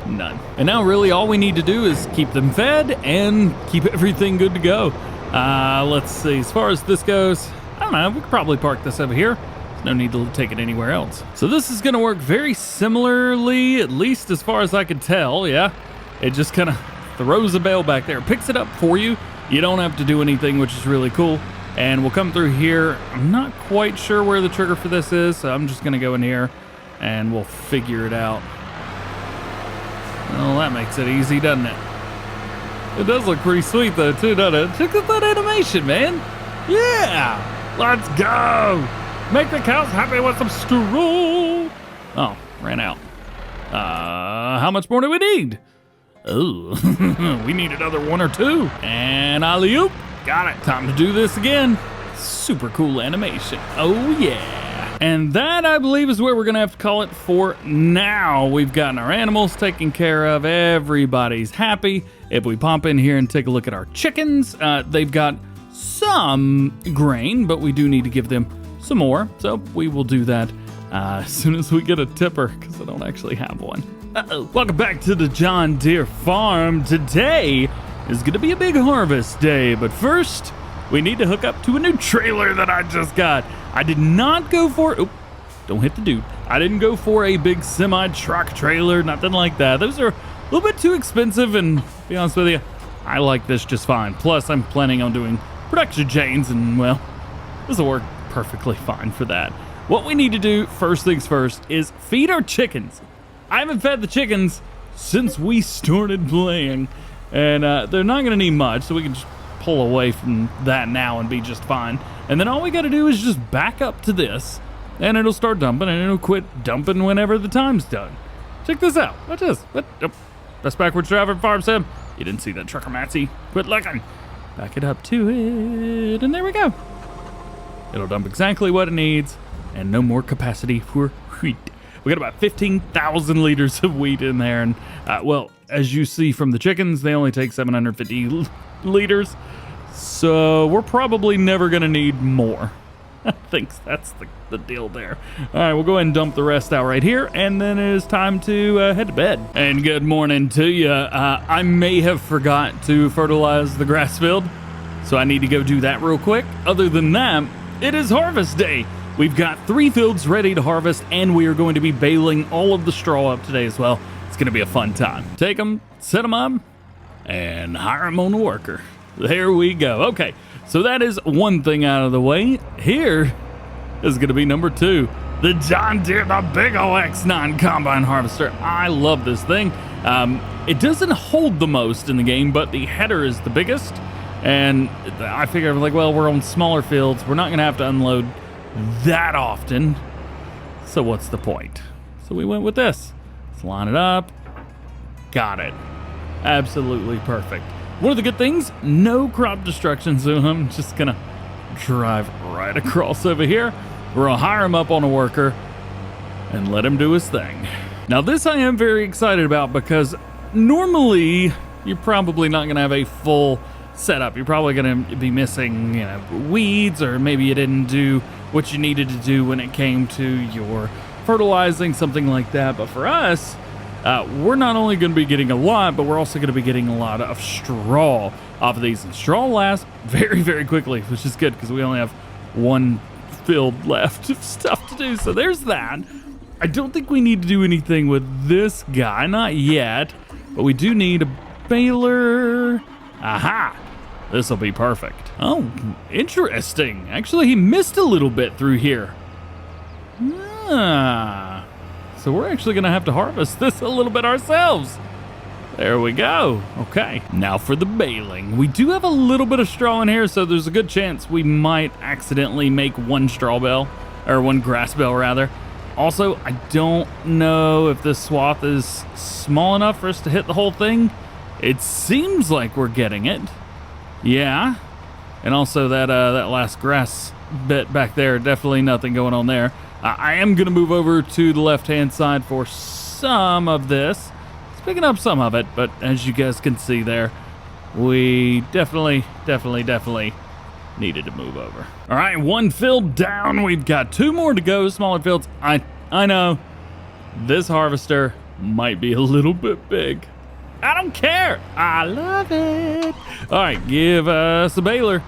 None. And now really all we need to do is keep them fed and keep everything good to go. Let's see, as far as this goes, I don't know, we could probably park this over here. No need to take it anywhere else. So this is going to work very similarly, at least as far as I can tell. Yeah, it just kind of throws a bale back there, picks it up for you. You don't have to do anything, which is really cool. And we'll come through here. I'm not quite sure where the trigger for this is, so I'm just going to go in here and we'll figure it out. Well, that makes it easy, doesn't it? It does look pretty sweet though, too, doesn't it? Check out that animation, man. Yeah, let's go. Make the cows happy with some straw. Oh, ran out. How much more do we need? Oh, we need another one or two. And alley-oop. Got it. Time to do this again. Super cool animation. Oh, yeah. And that, I believe, is where we're going to have to call it for now. We've gotten our animals taken care of. Everybody's happy. If we pop in here and take a look at our chickens, they've got some grain, but we do need to give them some more, so we will do that as soon as we get a tipper, because I don't actually have one. Welcome back to the John Deere farm. Today is going to be a big harvest day, but first we need to hook up to a new trailer that I just got. I did not go for, oh, don't hit the dude. I didn't go for a big semi-truck trailer, nothing like that. Those are a little bit too expensive, and to be honest with you, I like this just fine. Plus, I'm planning on doing production chains, and well, this will work perfectly fine for that. What we need to do, first things first, is feed our chickens. I haven't fed the chickens since we started playing, and they're not going to need much, so we can just pull away from that now and be just fine. And then all we got to do is just back up to this, and it'll start dumping, and it'll quit dumping whenever the time's done. Check this out. Watch this. What? Oh, best backwards driver farm sim. You didn't see that trucker, Matsy. Quit looking. Back it up to it, and there we go. It'll dump exactly what it needs, and no more capacity for wheat. We got about 15,000 liters of wheat in there, and well, as you see from the chickens, they only take 750 liters, so we're probably never going to need more. I think that's the deal there. All right, we'll go ahead and dump the rest out right here, and then it is time to head to bed. And good morning to you. I may have forgot to fertilize the grass field, so I need to go do that real quick. Other than that, it is harvest day. We've got 3 fields ready to harvest, and we are going to be baling all of the straw up today as well. It's going to be a fun time. Take them, set them up, and hire them on a worker. There we go. Okay, so that is one thing out of the way. Here is going to be number 2. The John Deere, the big OX9 combine harvester. I love this thing. It doesn't hold the most in the game, but the header is the biggest. And I figured, like, well, we're on smaller fields. We're not going to have to unload that often. So what's the point? So we went with this. Let's line it up. Got it. Absolutely perfect. One of the good things, no crop destruction. So I'm just going to drive right across over here. We're going to hire him up on a worker and let him do his thing. Now this I am very excited about, because normally you're probably not going to have a full setup. You're probably going to be missing, you know, weeds, or maybe you didn't do what you needed to do when it came to your fertilizing, something like that. But for us, we're not only going to be getting a lot, but we're also going to be getting a lot of straw off of these. And straw lasts very, very quickly, which is good because we only have one field left of stuff do. So there's that. I don't think we need to do anything with this guy, not yet, but we do need a baler. Aha! This will be perfect. Oh, interesting. Actually, he missed a little bit through here. Ah, so we're actually gonna have to harvest this a little bit ourselves. There we go. Okay, now for the baling. We do have a little bit of straw in here, so there's a good chance we might accidentally make one straw bale, or one grass bale rather. Also, I don't know if this swath is small enough for us to hit the whole thing. It seems like we're getting it. Yeah. And also that last grass bit back there, definitely nothing going on there. I am going to move over to the left-hand side for some of this. It's picking up some of it, but as you guys can see there, we definitely needed to move over. All right, one field down. We've got 2 more to go, smaller fields. I know this harvester might be a little bit big. I don't care. I love it. All right, give us a baler.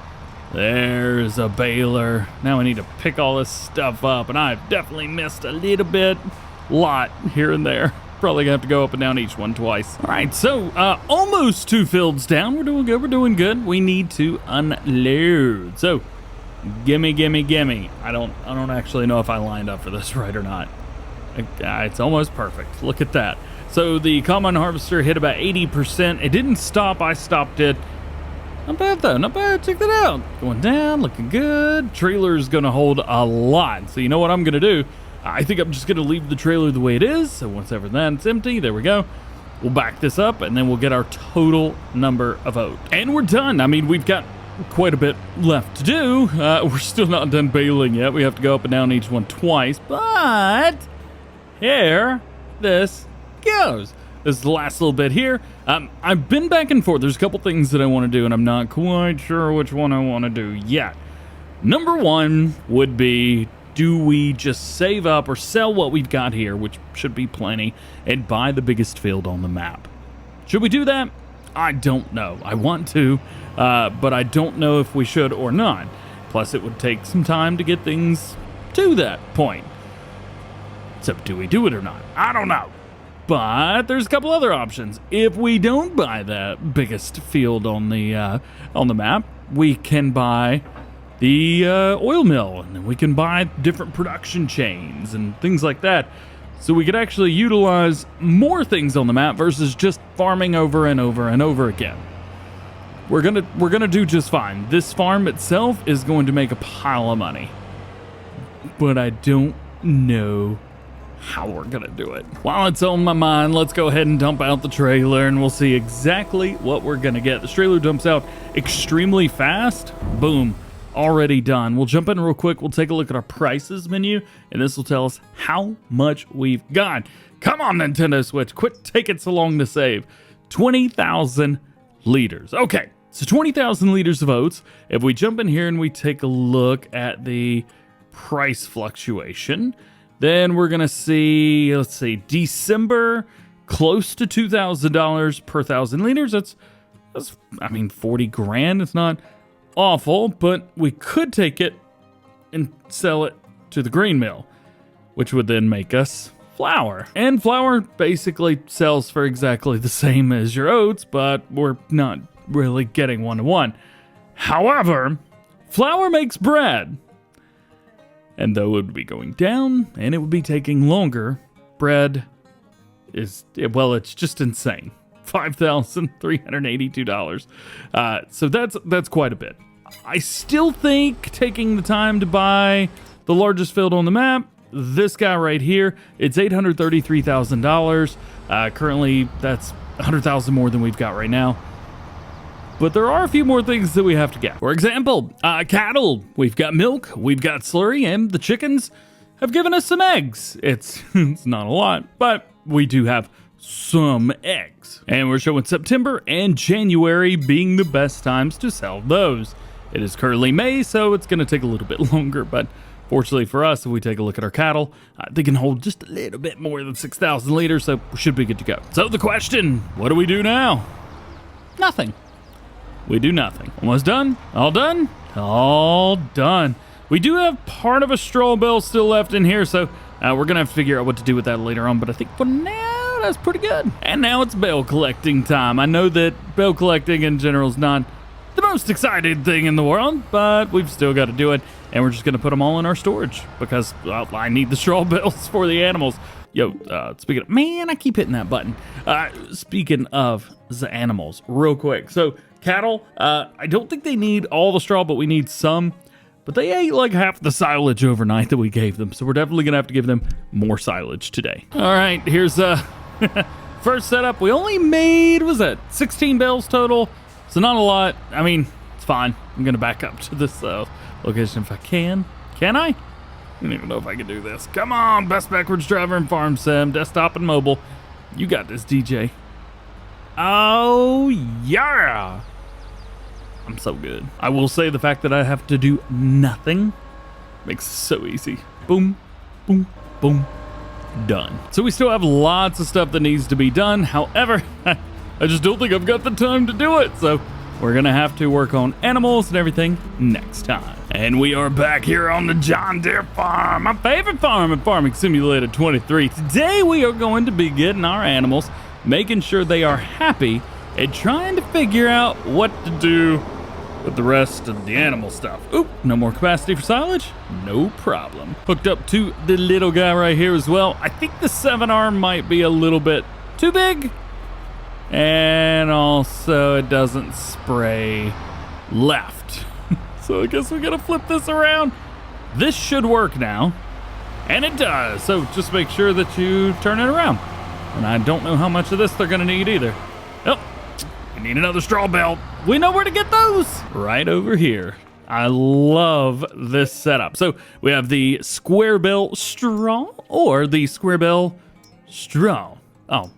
There's a baler. Now we need to pick all this stuff up, and I've definitely missed a little lot here and there. Probably gonna have to go up and down each one twice. All right, so almost 2 fields down. We're doing good. We're doing good. We need to unload. So gimme. I don't actually know if I lined up for this right or not. It's almost perfect. Look at that. So the combine harvester hit about 80%. It didn't stop. I stopped it. Not bad though. Not bad. Check that out. Going down, looking good. Trailer's gonna hold a lot. So you know what I'm gonna do? I think I'm just gonna leave the trailer the way it is. So once ever that's empty, there we go. We'll back this up and then we'll get our total number of oat. And we're done. I mean, we've got quite a bit left to do. We're still not done baling yet. We have to go up and down each one twice, but here this goes. This is the last little bit here. I've been back and forth. There's a couple things that I want to do, and I'm not quite sure which one I want to do yet. Number one would be, do we just save up or sell what we've got here, which should be plenty, and buy the biggest field on the map? Should we do that? I don't know. I want to, but I don't know if we should or not. Plus, it would take some time to get things to that point. So do we do it or not? I don't know. But there's a couple other options. If we don't buy the biggest field on the map, we can buy the oil mill, and then we can buy different production chains and things like that. So we could actually utilize more things on the map versus just farming over and over and over again. We're gonna do just fine. This farm itself is going to make a pile of money, but I don't know how we're gonna do it. While it's on my mind, let's go ahead and dump out the trailer and we'll see exactly what we're gonna get. This trailer dumps out extremely fast. Boom, already done. We'll jump in real quick. We'll take a look at our prices menu, and this will tell us how much we've got. Come on, Nintendo Switch, quit taking so long to save. 20,000 liters. Okay, so 20,000 liters of oats. If we jump in here and we take a look at the price fluctuation, then we're gonna see, let's see, December, close to $2,000 per 1,000 liters. That's, I mean, 40 grand. It's not awful, but we could take it and sell it to the grain mill, which would then make us flour. And flour basically sells for exactly the same as your oats, but we're not really getting one-to-one. However, flour makes bread. And though it would be going down and it would be taking longer, bread is, well, it's just insane. $5,382. So that's quite a bit. I still think taking the time to buy the largest field on the map, this guy right here, it's $833,000. Currently, that's $100,000 more than we've got right now. But there are a few more things that we have to get. For example, cattle. We've got milk, we've got slurry, and the chickens have given us some eggs. It's not a lot, but we do have some eggs. And we're showing September and January being the best times to sell those. It is currently May, so it's going to take a little bit longer, but fortunately for us, if we take a look at our cattle, they can hold just a little bit more than 6,000 liters, so we should be good to go. So the question, what do we do now? Nothing. We do nothing. Almost done? All done? All done. We do have part of a straw bale still left in here, so we're gonna have to figure out what to do with that later on, but I think for now, that's pretty good. And now it's bale collecting time. I know that bale collecting in general is not the most exciting thing in the world, but we've still got to do it, and we're just gonna put them all in our storage because, well, I need the straw bales for the animals. Yo, speaking of, man, I keep hitting that button. Speaking of the animals, real quick. So cattle, I don't think they need all the straw, but we need some. But they ate like half the silage overnight that we gave them, so we're definitely gonna have to give them more silage today. All right, here's first setup. We only made, what was that, 16 bales total? So not a lot. I mean, it's fine. I'm gonna back up to this location if I can. Can I? I don't even know if I can do this. Come on, best backwards driver in farm sim, desktop and mobile. You got this, DJ. Oh yeah. I'm so good. I will say the fact that I have to do nothing makes it so easy. Boom, boom, boom, done. So we still have lots of stuff that needs to be done. However, I just don't think I've got the time to do it. So we're gonna have to work on animals and everything next time. And we are back here on the John Deere farm, my favorite farm in Farming Simulator 23. Today we are going to be getting our animals, making sure they are happy, and trying to figure out what to do with the rest of the animal stuff. Oop, no more capacity for silage? No problem. Hooked up to the little guy right here as well. I think the 7-arm might be a little bit too big. And also it doesn't spray left. So I guess we gotta flip this around. This should work now. And it does. So just make sure that you turn it around. And I don't know how much of this they're gonna need either. Oh, we need another straw bale. We know where to get those. Right over here. I love this setup. So we have the square bale straw or the square bale straw. Oh,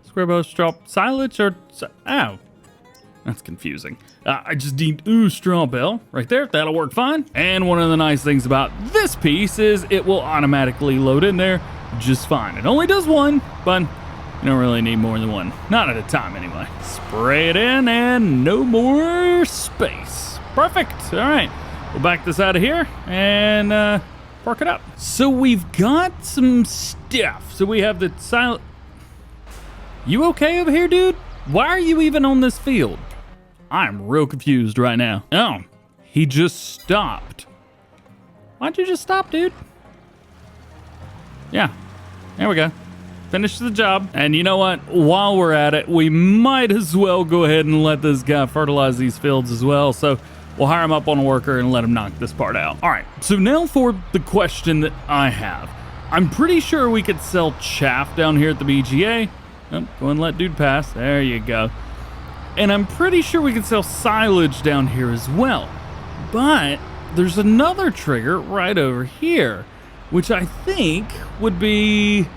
square bale straw silage or, oh, that's confusing. I just need straw bale right there. That'll work fine. And one of the nice things about this piece is it will automatically load in there just fine. It only does one, but you don't really need more than one. Not at a time anyway. Spray it in and no more space. Perfect. All right. We'll back this out of here and park it up. So we've got some stuff. So we have the silent. You okay over here, dude? Why are you even on this field? I'm real confused right now. Oh, he just stopped. Why'd you just stop, dude? Yeah, there we go. Finish the job. And you know what? While we're at it, we might as well go ahead and let this guy fertilize these fields as well. So we'll hire him up on a worker and let him knock this part out. All right, so now for the question that I have. I'm pretty sure we could sell chaff down here at the BGA. Oh, go and let dude pass. There you go. And I'm pretty sure we can sell silage down here as well. But there's another trigger right over here, which I think would be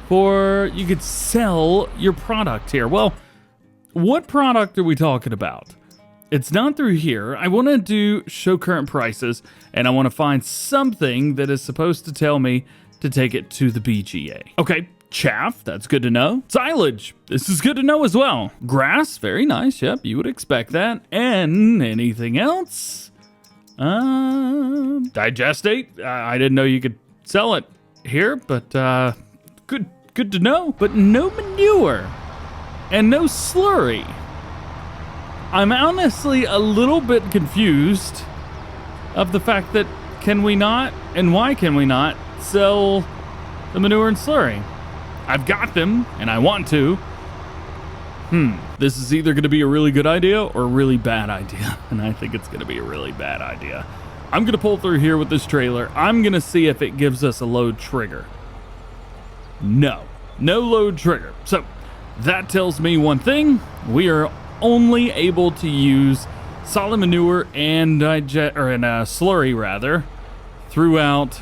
for you could sell your product here. Well, what product are we talking about? It's not through here. I want to do show current prices, and I want to find something that is supposed to tell me to take it to the BGA. Okay. Chaff, that's good to know. Silage, this is good to know as well. Grass, very nice. Yep, you would expect that. And anything else? Digestate, I didn't know you could sell it here, but good to know. But no manure and no slurry. I'm honestly a little bit confused of the fact that can we not, and why can we not sell the manure and slurry? I've got them, and I want to. This is either going to be a really good idea or a really bad idea, and I think it's going to be a really bad idea. I'm going to pull through here with this trailer. I'm going to see if it gives us a load trigger. No load trigger. So that tells me one thing. We are only able to use solid manure and slurry rather throughout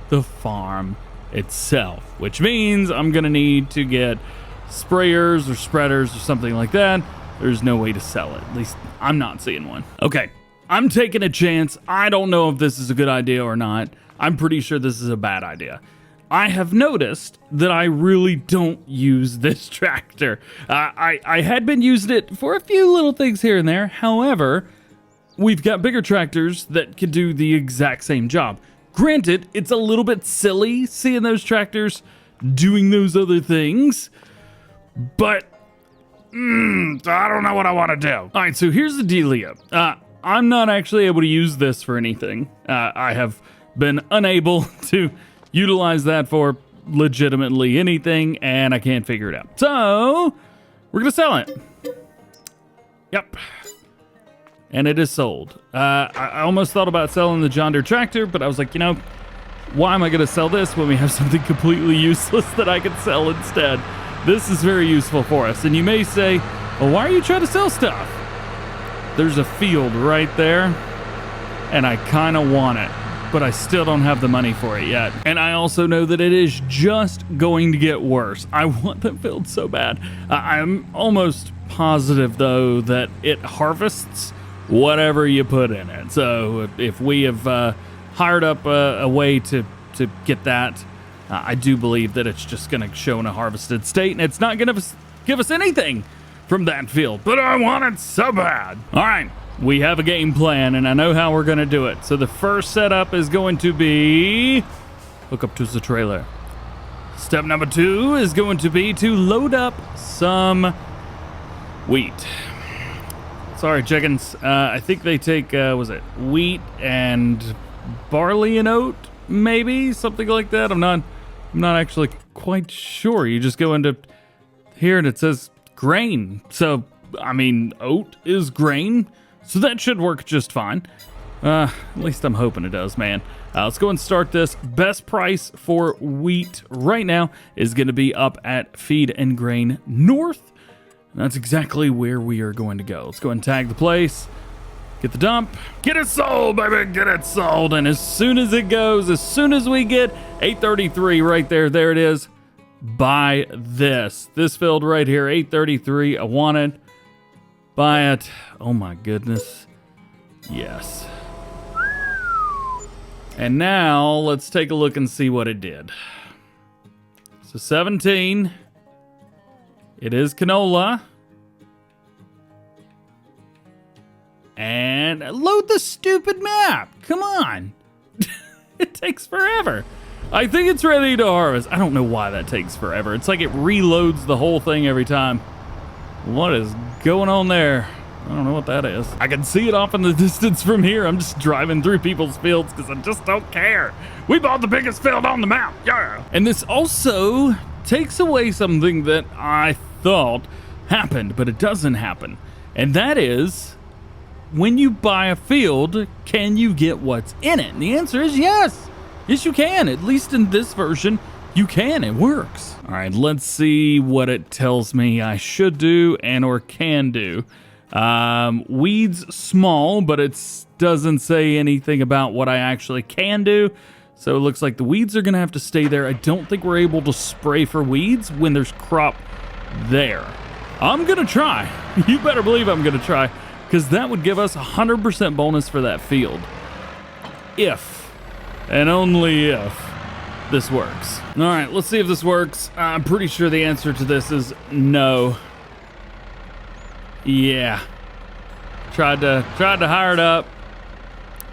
the farm itself, which means I'm gonna need to get sprayers or spreaders or something like that. There's no way to sell it. At least I'm not seeing one. Okay, I'm taking a chance. I don't know if this is a good idea or not. I'm pretty sure this is a bad idea. I have noticed that I really don't use this tractor. I had been using it for a few little things here and there. However, we've got bigger tractors that could do the exact same job. Granted, it's a little bit silly seeing those tractors doing those other things, but I don't know what I want to do. All right, so here's the dealio. I'm not actually able to use this for anything. I have been unable to utilize that for legitimately anything, and I can't figure it out. So we're gonna sell it. Yep. And it is sold. I almost thought about selling the John Deere tractor, but I was like, you know, why am I gonna sell this when we have something completely useless that I could sell instead? This is very useful for us. And you may say, well, why are you trying to sell stuff? There's a field right there, and I kind of want it, but I still don't have the money for it yet. And I also know that it is just going to get worse. I want that field so bad. I'm almost positive, though, that it harvests whatever you put in it. So if we have hired up a way to get that, I do believe that it's just going to show in a harvested state, and it's not going to give us anything from that field, but I want it so bad. All right, we have a game plan, and I know how we're going to do it. So the first setup is going to be hook up to the trailer. Step number 2 is going to be to load up some wheat. Sorry, chickens. I think they take, was it wheat and barley and oat? Maybe something like that. I'm not actually quite sure. You just go into here and it says grain. So, I mean, oat is grain. So that should work just fine. At least I'm hoping it does, man. Let's go and start this. Best price for wheat right now is going to be up at Feed and Grain North. That's exactly where we are going to go. Let's go and tag the place. Get the dump. Get it sold, baby. Get it sold. And as soon as it goes, as soon as we get 833 right there, there it is. Buy this. This field right here, 833. I want it. Buy it. Oh my goodness. Yes. And now let's take a look and see what it did. So 17. It is canola. And load the stupid map. Come on. It takes forever. I think it's ready to harvest. I don't know why that takes forever. It's like it reloads the whole thing every time. What is going on there? I don't know what that is. I can see it off in the distance from here. I'm just driving through people's fields because I just don't care. We bought the biggest field on the map. Yeah. And this also takes away something that I thought happened, but it doesn't happen. And that is, when you buy a field, can you get what's in it? And the answer is yes. Yes, you can. At least in this version, you can. It works. All right, let's see what it tells me I should do and or can do. Weeds small, but it doesn't say anything about what I actually can do. So it looks like the weeds are going to have to stay there. I don't think we're able to spray for weeds when there's crop there. I'm going to try. You better believe I'm going to try, because that would give us 100% bonus for that field. If, and only if, this works. All right, let's see if this works. I'm pretty sure the answer to this is no. Yeah. Tried to hire it up,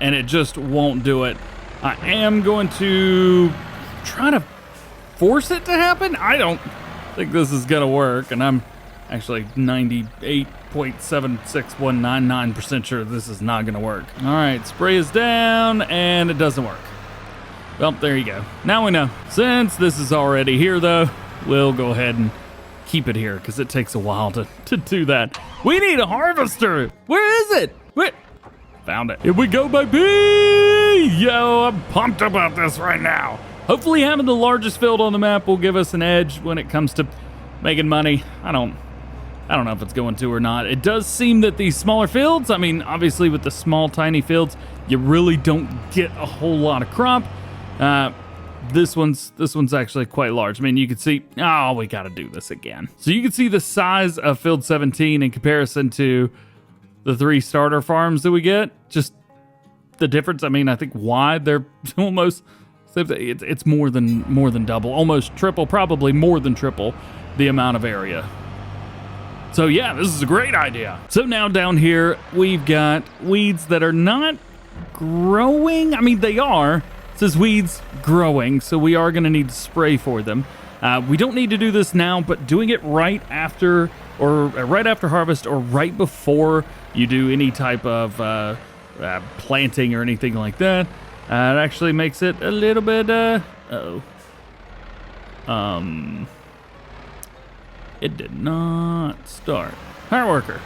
and it just won't do it. I am going to try to force it to happen. I don't think this is gonna work, and I'm actually 98.76199% sure this is not gonna work. All right, spray is down, and it doesn't work. Well, there you go. Now we know. Since this is already here, though, we'll go ahead and keep it here, because it takes a while to do that. We need a harvester. Where is it? Where? Found it. Here we go, baby. Yo, I'm pumped about this right now. Hopefully having the largest field on the map will give us an edge when it comes to making money. I don't know if it's going to or not. It does seem that these smaller fields, I mean, obviously with the small, tiny fields, you really don't get a whole lot of crop. This one's actually quite large. I mean, you can see, oh, we got to do this again. So you can see the size of field 17 in comparison to the 3 starter farms that we get. Just the difference. I mean, I think wide, they're almost, it's more than double, almost triple, probably more than triple the amount of area. So yeah, this is a great idea. So now down here, we've got weeds that are not growing. I mean, they are. It says weeds growing, so we are gonna need to spray for them. We don't need to do this now, but doing it right after harvest or right before you do any type of planting or anything like that, it actually makes it a little bit, it did not start. Hire worker.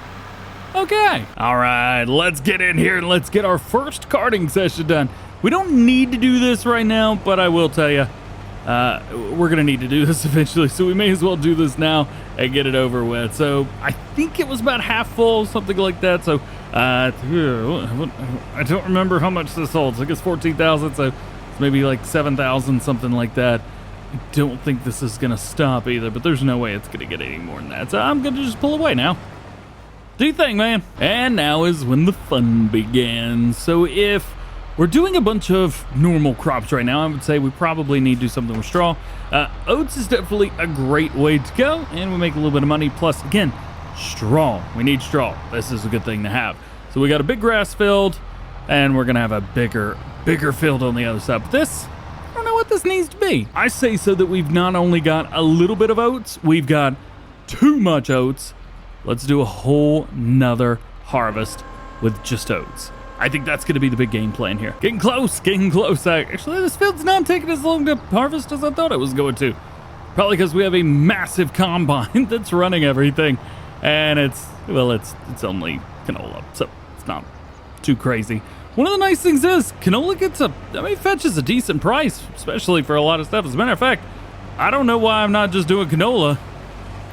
Okay. All right, let's get in here and let's get our first carting session done. We don't need to do this right now, but I will tell you, we're gonna need to do this eventually, so we may as well do this now and get it over with. So I think it was about half full, something like that. So I don't remember how much this holds. I guess 14,000, so it's maybe like 7,000, something like that. I don't think this is gonna stop either, but there's no way it's gonna get any more than that. So I'm gonna just pull away now. Do your thing, man. And now is when the fun begins. So if we're doing a bunch of normal crops right now, I would say we probably need to do something with straw. Oats is definitely a great way to go, and we make a little bit of money. Plus, again, straw. We need straw. This is a good thing to have. So we got a big grass field, and we're gonna have a bigger field on the other side. But this, I don't know what this needs to be. I say so that we've not only got a little bit of oats, we've got too much oats. Let's do a whole nother harvest with just oats. I think that's going to be the big game plan here. Getting close, getting close. Actually, this field's not taking as long to harvest as I thought it was going to. Probably because we have a massive combine that's running everything. And it's only canola, so it's not too crazy. One of the nice things is canola fetches a decent price, especially for a lot of stuff. As a matter of fact, I don't know why I'm not just doing canola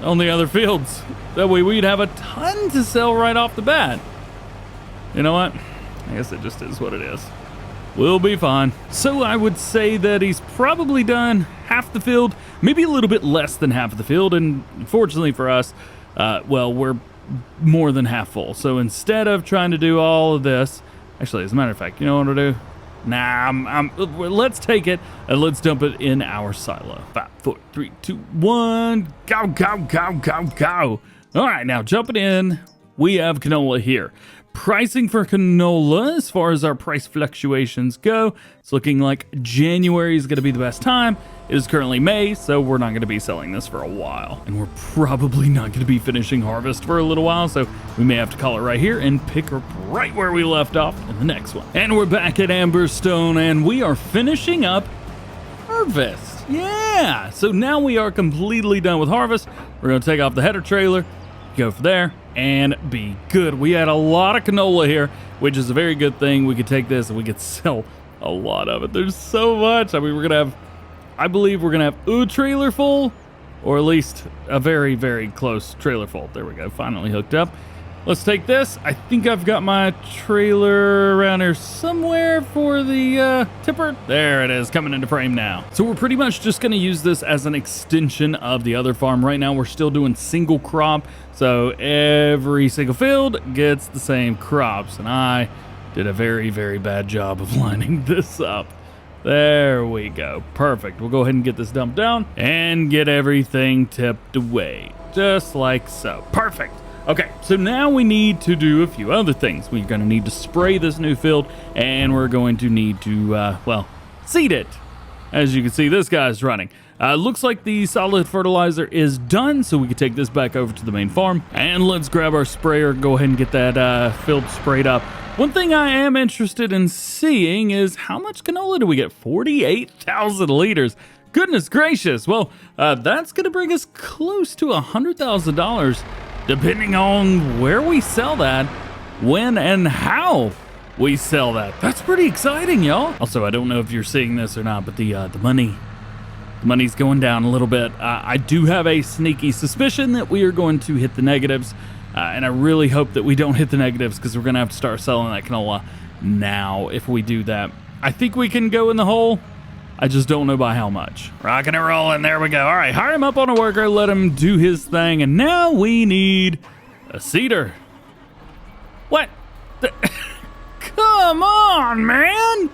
on the other fields. That way we'd have a ton to sell right off the bat. You know what? I guess it just is what it is. We'll be fine. So I would say that he's probably done half the field, maybe a little bit less than half of the field. And fortunately for us, well, we're more than half full. So instead of trying to do all of this, actually, as a matter of fact, you know what I'll do? Nah, let's take it and let's dump it in our silo. 5, 4, 3, 2, 1, go, go, go, go, go. All right, now jumping in, we have canola here. Pricing for canola, as far as our price fluctuations go, it's looking like January is going to be the best time. It is currently May, so we're not going to be selling this for a while. And we're probably not going to be finishing harvest for a little while, so we may have to call it right here and pick up right where we left off in the next one. And we're back at Amberstone, and we are finishing up harvest. Yeah, so now we are completely done with harvest. We're going to take off the header trailer, go from there, and be good. We had a lot of canola here, which is a very good thing. We could take this and we could sell a lot of it. There's so much. I mean, I believe we're gonna have a trailer full, or at least a very, very close trailer full. There we go, finally hooked up. Let's take this. I think I've got my trailer around here somewhere for the tipper. There it is, coming into frame now. So we're pretty much just gonna use this as an extension of the other farm. Right now we're still doing single crop, so every single field gets the same crops, and I did a very, very bad job of lining this up. There we go, perfect. We'll go ahead and get this dumped down and get everything tipped away, just like so. Perfect. Okay, so now we need to do a few other things. We're going to need to spray this new field, and we're going to need to, well, seed it. As you can see, this guy's running. Looks like the solid fertilizer is done, so we can take this back over to the main farm. And let's grab our sprayer, go ahead and get that field sprayed up. One thing I am interested in seeing is how much canola do we get? 48,000 liters. Goodness gracious. Well, that's going to bring us close to $100,000. Depending on where we sell that, when and how we sell that. That's pretty exciting, y'all. Also, I don't know if you're seeing this or not, but the money's going down a little bit. I do have a sneaky suspicion that we are going to hit the negatives, and I really hope that we don't hit the negatives, because we're going to have to start selling that canola now if we do that. I think we can go in the hole. I just don't know by how much. Rocking and rolling, there we go. All right, hire him up on a worker, let him do his thing, and now we need a seeder. What? Come on, man!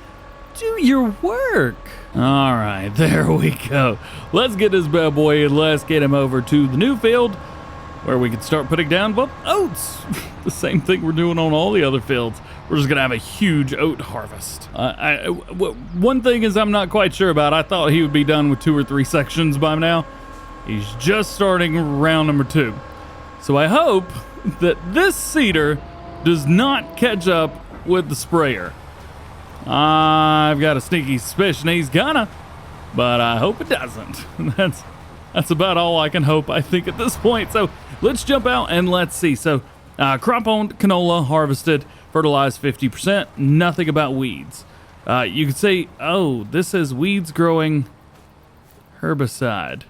Do your work. All right, there we go. Let's get this bad boy and let's get him over to the new field. where we could start putting down, well, oats. The same thing we're doing on all the other fields. We're just gonna have a huge oat harvest. One thing is I'm not quite sure about. I thought he would be done with 2 or 3 sections by now. He's just starting round number 2. So I hope that this seeder does not catch up with the sprayer. I've got a sneaky suspicion he's gonna, but I hope it doesn't. That's about all I can hope, I think, at this point. So let's jump out and let's see. So crop owned canola harvested, fertilized 50%, nothing about weeds. You could say, oh, this says weeds growing, herbicide.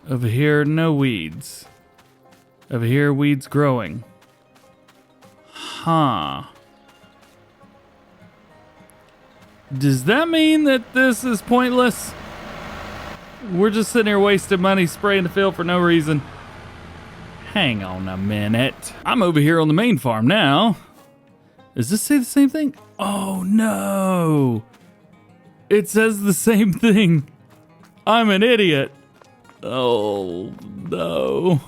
Over here, no weeds. Over here, weeds growing. Huh. Does that mean that this is pointless? We're just sitting here wasting money spraying the field for no reason. Hang on a minute. I'm over here on the main farm now. Does this say the same thing? Oh no. It says the same thing. I'm an idiot. Oh no.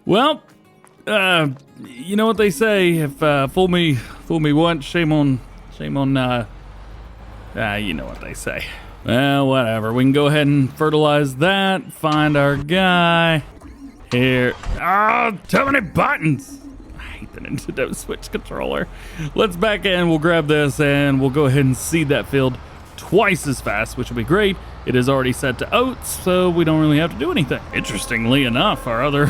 Well, you know what they say, if fool me once, shame on you know what they say. Well, whatever. We can go ahead and fertilize that. Find our guy. Here. Oh, too many buttons. I hate the Nintendo Switch controller. Let's back in. We'll grab this and we'll go ahead and seed that field twice as fast, which will be great. It is already set to oats, so we don't really have to do anything. Interestingly enough, our other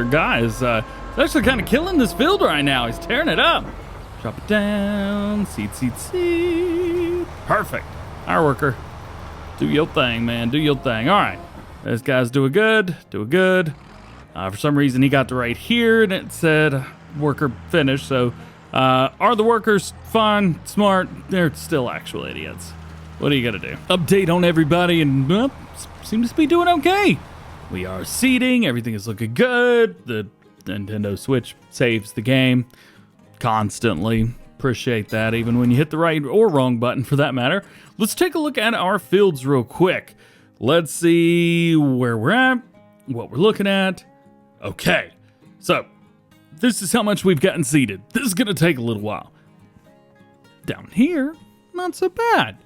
guy is actually kind of killing this field right now. He's tearing it up. Drop it down. Seed, seed, seed. Perfect. Our worker. Do your thing, man. Do your thing. All right. This guy's doing good. Doing good. For some reason, he got to right here, and it said worker finished. So are the workers fun, smart? They're still actual idiots. What are you going to do? Update on everybody, and well, seems to be doing okay. We are seeding. Everything is looking good. The Nintendo Switch saves the game constantly. Appreciate that, even when you hit the right or wrong button for that matter. Let's take a look at our fields real quick. Let's see where we're at, what we're looking at. Okay, so this is how much we've gotten seeded. This is going to take a little while. Down here, not so bad.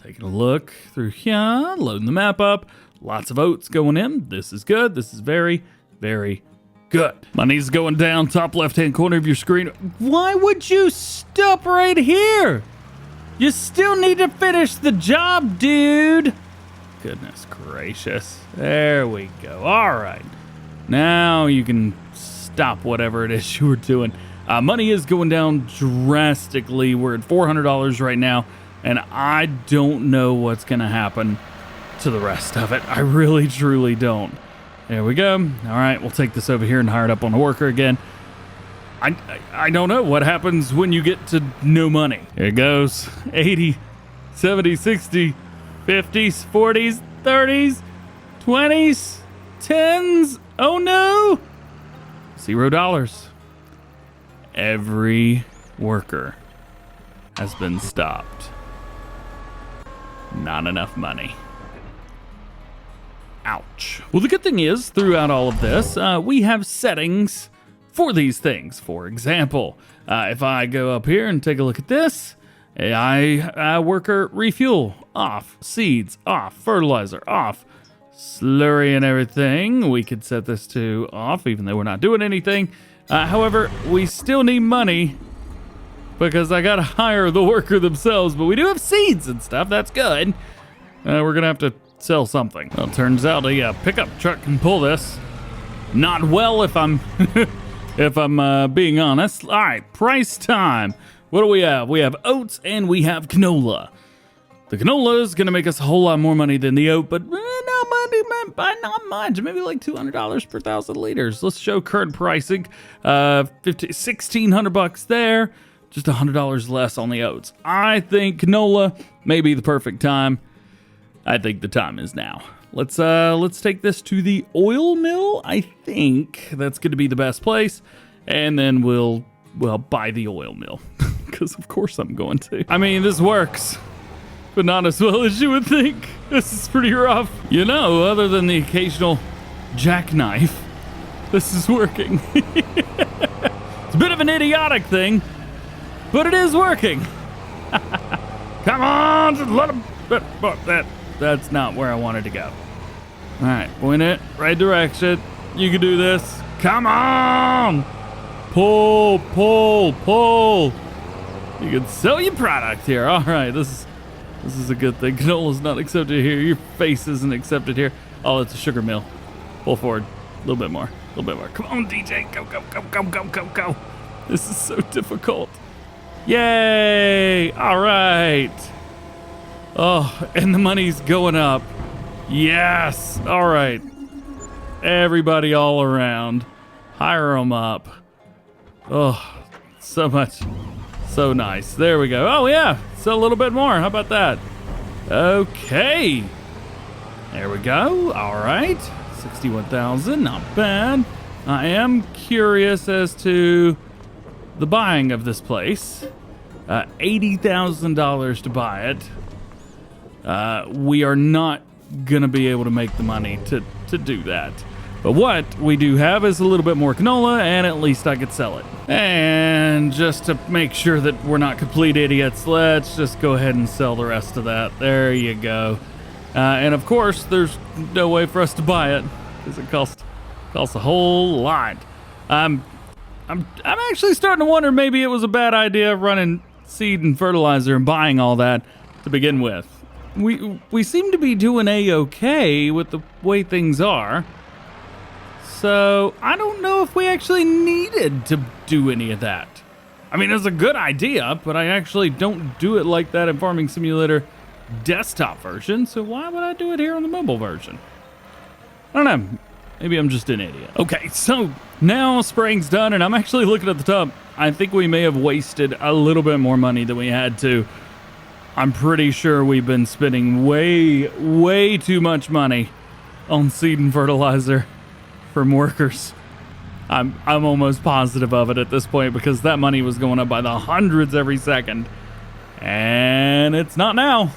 Taking a look through here, loading the map up. Lots of oats going in. This is good. This is very, very good. Money's going down, top left-hand corner of your screen. Why would you stop right here? You still need to finish the job, dude. Goodness gracious. There we go. All right. Now you can stop whatever it is you were doing. Money is going down drastically. We're at $400 right now, and I don't know what's going to happen to the rest of it. I really, truly don't. There we go. All right, we'll take this over here and hire it up on a worker again. I don't know what happens when you get to no money. Here it goes. 80, 70, 60, 50s, 40s, 30s, 20s, 10s. Oh no! $0. Every worker has been stopped. Not enough money. Ouch. Well, the good thing is, throughout all of this, we have settings for these things. For example, if I go up here and take a look at this, AI worker refuel off, seeds off, fertilizer off, slurry and everything. We could set this to off, even though we're not doing anything. However, we still need money because I gotta hire the worker themselves, but we do have seeds and stuff. That's good. We're gonna have to sell something. Well, it turns out a pickup truck can pull this. Not well, if I'm if I'm being honest. All right, price time. What do we have? We have oats and we have canola. The canola is gonna make us a whole lot more money than the oat, but not money, not much. Maybe like $200 per 1,000 liters. Let's show current pricing. $1,600 there. Just $100 less on the oats. I think canola may be the perfect time. I think the time is now. Let's take this to the oil mill. I think that's going to be the best place, and then we'll buy the oil mill because of course I'm going to. I mean, this works, but not as well as you would think. This is pretty rough. You know, other than the occasional jackknife. This is working. It's a bit of an idiotic thing, but it is working. Come on, just let him. That's not where I wanted to go. All right, point it right direction. You can do this. Come on. Pull, pull, pull. You can sell your product here. All right, this is a good thing. Canola's not accepted here. Your face isn't accepted here. Oh, it's a sugar mill. Pull forward. A little bit more. A little bit more. Come on, DJ. Go, go, go, go, go, go, go. This is so difficult. Yay. All right. Oh, and the money's going up. Yes. All right. Everybody all around. Hire them up. Oh, so much. So nice. There we go. Oh, yeah. Sell a little bit more. How about that? Okay. There we go. All right. 61,000. Not bad. I am curious as to the buying of this place. $80,000 to buy it. We are not going to be able to make the money to do that. But what we do have is a little bit more canola, and at least I could sell it. And just to make sure that we're not complete idiots, let's just go ahead and sell the rest of that. There you go. And of course, there's no way for us to buy it because it costs a whole lot. I'm actually starting to wonder maybe it was a bad idea running seed and fertilizer and buying all that to begin with. We seem to be doing a-okay with the way things are. So I don't know if we actually needed to do any of that. I mean, it's a good idea, but I actually don't do it like that in Farming Simulator desktop version. So why would I do it here on the mobile version? I don't know. Maybe I'm just an idiot. Okay, so now spraying's done, and I'm actually looking at the top. I think we may have wasted a little bit more money than we had to. I'm pretty sure we've been spending way too much money on seed and fertilizer from workers. I'm almost positive of it at this point because that money was going up by the hundreds every second. And it's not now.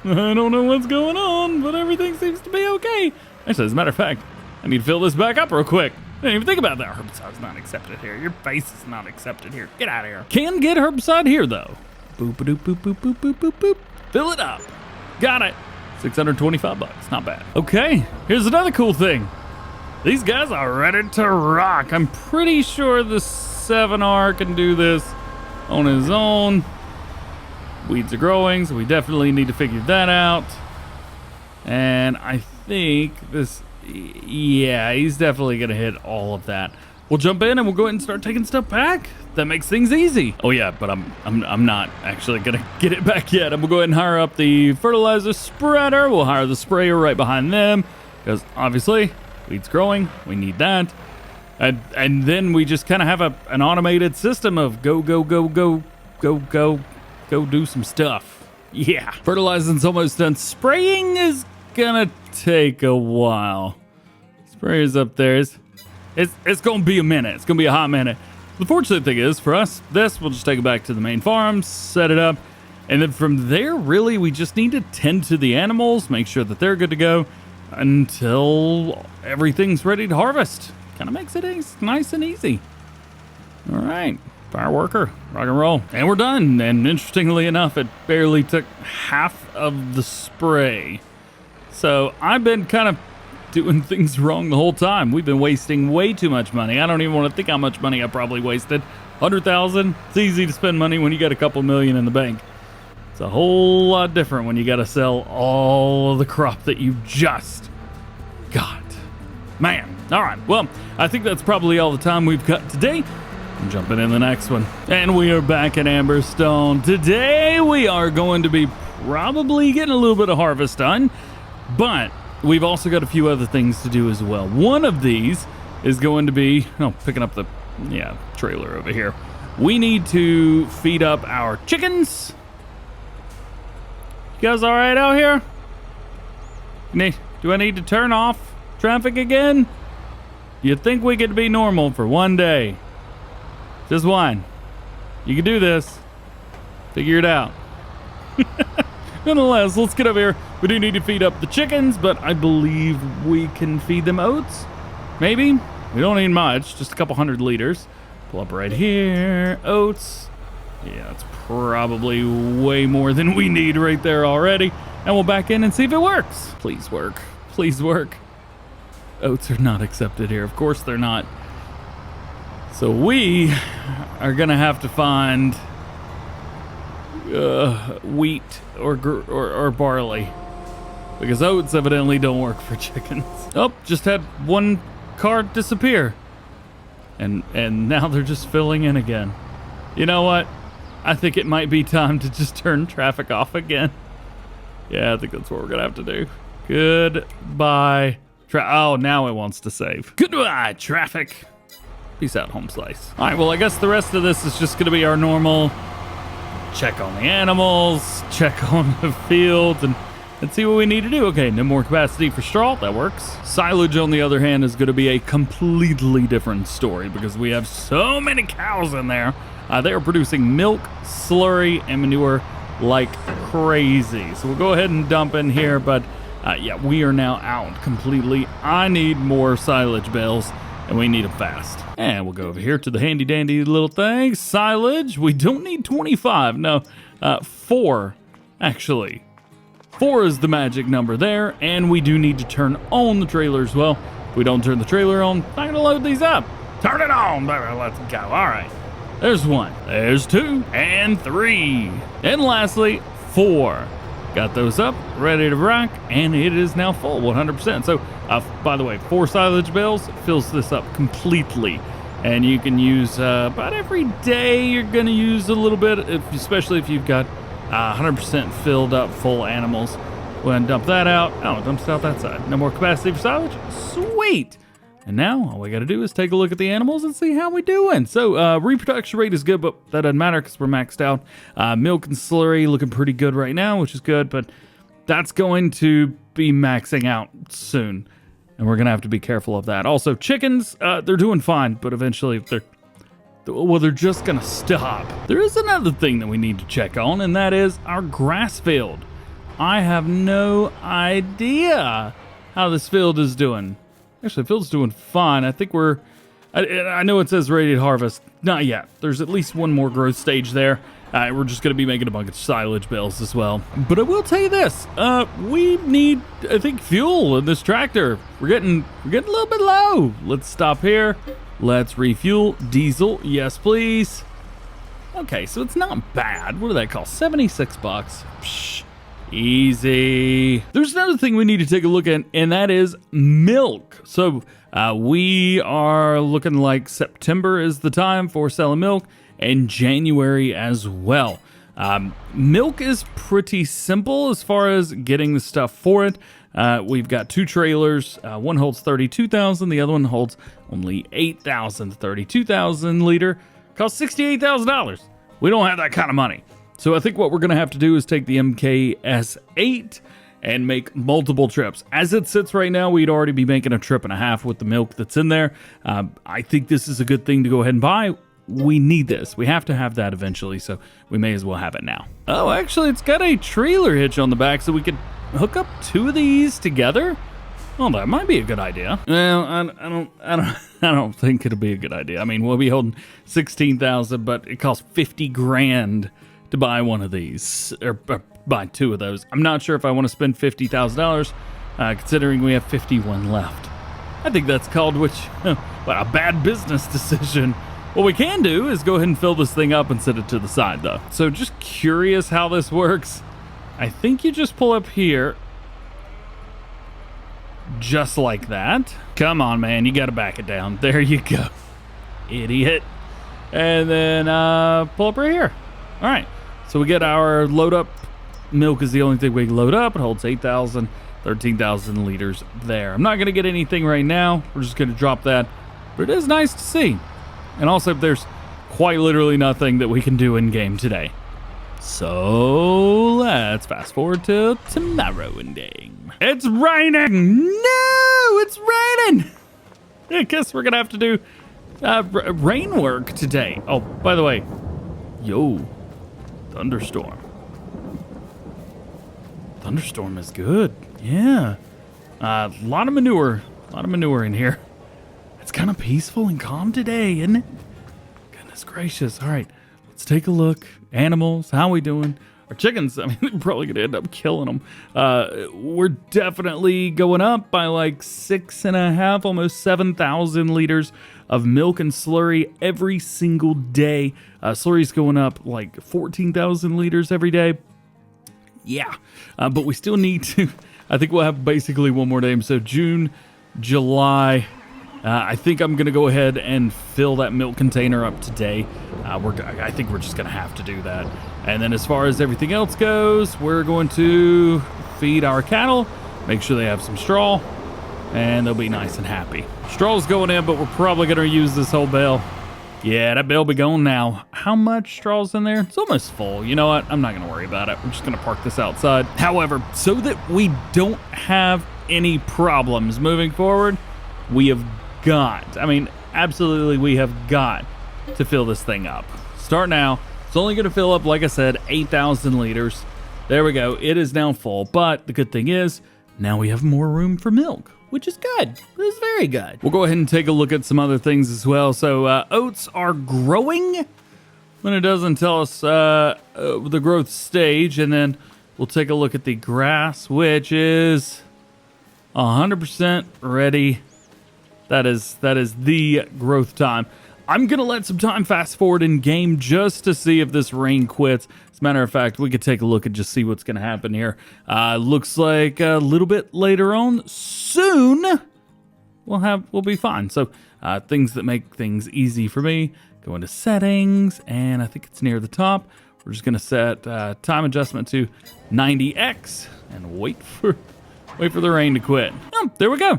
I don't know what's going on, but everything seems to be okay. Actually, as a matter of fact, I need to fill this back up real quick. I didn't even think about that. Herbicide's not accepted here. Your face is not accepted here. Get out of here. Can get herbicide here, though. Boop, boop, boop, boop, boop, boop, boop, boop. Fill it up. Got it. $625. Not bad. Okay, here's another cool thing. These guys are ready to rock. I'm pretty sure the 7R can do this on his own. Weeds are growing, so we definitely need to figure that out. And I think this, yeah, he's definitely gonna hit all of that. We'll jump in and we'll go ahead and start taking stuff back. That makes things easy. Oh yeah, but I'm not actually gonna get it back yet. I'm gonna go ahead and hire up the fertilizer spreader. We'll hire the sprayer right behind them because obviously weeds growing, we need that. And then we just kind of have an automated system of go do some stuff. Yeah. Fertilizing's almost done. Spraying is gonna take a while. Sprayer's up there. It's gonna be a minute. It's gonna be a hot minute. The fortunate thing is for us, we'll just take it back to the main farm, set it up, and then from there, really, we just need to tend to the animals, make sure that they're good to go, until everything's ready to harvest. Kind of makes it nice and easy. All right, fire worker, rock and roll. And we're done. And interestingly enough, it barely took half of the spray. So I've been kind of doing things wrong the whole time. We've been wasting way too much money. I don't even want to think how much money I probably wasted. 100,000, it's easy to spend money when you got a couple million in the bank. It's a whole lot different when you got to sell all of the crop that you just got. Man. All right. Well, I think that's probably all the time we've got today. I'm jumping in the next one. And we are back at Amberstone. Today we are going to be probably getting a little bit of harvest done, but we've also got a few other things to do as well. One of these is going to be, picking up the, trailer over here. We need to feed up our chickens. You guys all right out here? Do I need to turn off traffic again? You'd think we could be normal for one day. Just one. You can do this. Figure it out. Nonetheless, let's get over here. We do need to feed up the chickens, but I believe we can feed them oats. maybe. We don't need much, just a couple 100 liters. Pull up right here. Oats. Yeah, that's probably way more than we need right there already. And we'll back in and see if it works. Please work. Please work. Oats are not accepted here. Of course they're not. So we are going to have to find wheat or barley. Because oats evidently don't work for chickens. Oh, just had one car disappear. And now they're just filling in again. You know what? I think it might be time to just turn traffic off again. Yeah, I think that's what we're gonna have to do. Goodbye. Oh, now it wants to save. Goodbye, traffic. Peace out, home slice. All right, well, I guess the rest of this is just gonna be our normal check on the animals, check on the fields, and see what we need to do. Okay, no more capacity for straw. That works. Silage, on the other hand, is going to be a completely different story because we have so many cows in there. They are producing milk, slurry, and manure like crazy. So we'll go ahead and dump in here, but yeah, we are now out completely. I need more silage bales, and we need them fast. And we'll go over here to the handy dandy little thing. Silage, we don't need 25. No, 4, actually. 4 is the magic number there, and we do need to turn on the trailer as well. If we don't turn the trailer on, I'm not gonna load these up. Turn it on, baby, let's go. All right, there's 1, there's 2, and 3. And lastly, 4. Got those up, ready to rock, and it is now full, 100%. So, by the way, 4 silage bales fills this up completely. And you can use, about every day you're gonna use a little bit, especially if you've got 100% filled up full animals. Go ahead and dump that out. Oh, it dumps it out that side. No more capacity for silage? Sweet! And now all we gotta do is take a look at the animals and see how we doing. So reproduction rate is good, but that doesn't matter because we're maxed out. Milk and slurry looking pretty good right now, which is good, but that's going to be maxing out soon. And we're gonna have to be careful of that. Also, chickens, they're doing fine, but eventually they're just gonna stop. There is another thing that we need to check on, and that is our grass field. I have no idea how this field is doing. Actually, the field's doing fine. I think I know it says ready to harvest. Not yet. There's at least one more growth stage there. We're just gonna be making a bunch of silage bales as well. But I will tell you this, we need, I think, fuel in this tractor. We're getting a little bit low. Let's stop here. Let's refuel. Diesel, yes please. Okay, so it's not bad. What do they cost? 76 bucks. Psh, easy. There's another thing we need to take a look at, and that is milk. So we are looking like September is the time for selling milk, and January as well. Milk is pretty simple as far as getting the stuff for it. We've got 2 trailers. One holds 32,000. The other one holds only 8,000. 32,000 liter costs $68,000. We don't have that kind of money. So I think what we're going to have to do is take the MKS8 and make multiple trips. As it sits right now, we'd already be making a trip and a half with the milk that's in there. I think this is a good thing to go ahead and buy. We need this. We have to have that eventually, so we may as well have it now. Oh, actually, it's got a trailer hitch on the back, so we could hook up 2 of these together. Well, that might be a good idea. Well, I don't think it'll be a good idea. I mean, we'll be holding 16,000, but it costs 50 grand to buy one of these, or buy 2 of those. I'm not sure if I want to spend $50,000, considering we have 51 left. I think that's called a bad business decision. What we can do is go ahead and fill this thing up and set it to the side, though. So just curious how this works. I think you just pull up here, just like that. Come on, man, you gotta back it down. There you go, idiot. And then pull up right here. All right, so we get our load up. Milk is the only thing we can load up. It holds 8,000, 13,000 liters there. I'm not gonna get anything right now. We're just gonna drop that, but it is nice to see. And also, there's quite literally nothing that we can do in game today. So let's fast forward to tomorrow in game. It's raining! No, it's raining! I guess we're gonna have to do rain work today. Oh, by the way, yo, thunderstorm. Thunderstorm is good, yeah. A lot of manure in here. it's kind of peaceful and calm today, isn't it? Goodness gracious. All right, let's take a look. Animals, how we doing? Our chickens, I mean, we're probably going to end up killing them. We're definitely going up by like 6.5, almost 7,000 liters of milk and slurry every single day. Slurry's going up like 14,000 liters every day. Yeah, but we still need to, I think we'll have basically one more day. So June, July, I think I'm going to go ahead and fill that milk container up today. I think we're just going to have to do that. And then as far as everything else goes, we're going to feed our cattle, make sure they have some straw, and they'll be nice and happy. Straw's going in, but we're probably going to use this whole bale. Yeah, that bale be going now. How much straw's in there? It's almost full. You know what? I'm not going to worry about it. We're just going to park this outside. However, so that we don't have any problems moving forward, we have got, I mean, absolutely we have got to fill this thing up. Start now. It's only going to fill up, like I said, 8,000 liters. There we go. It is now full. But the good thing is, now we have more room for milk, which is good. This is very good. We'll go ahead and take a look at some other things as well. So oats are growing when it doesn't tell us the growth stage. And then we'll take a look at the grass, which is 100% ready. That is the growth time. I'm going to let some time fast forward in game just to see if this rain quits. As a matter of fact, we could take a look and just see what's going to happen here. Looks like a little bit later on, soon, we'll be fine. So things that make things easy for me, go into settings, and I think it's near the top. We're just going to set time adjustment to 90x and wait for the rain to quit. Oh, there we go.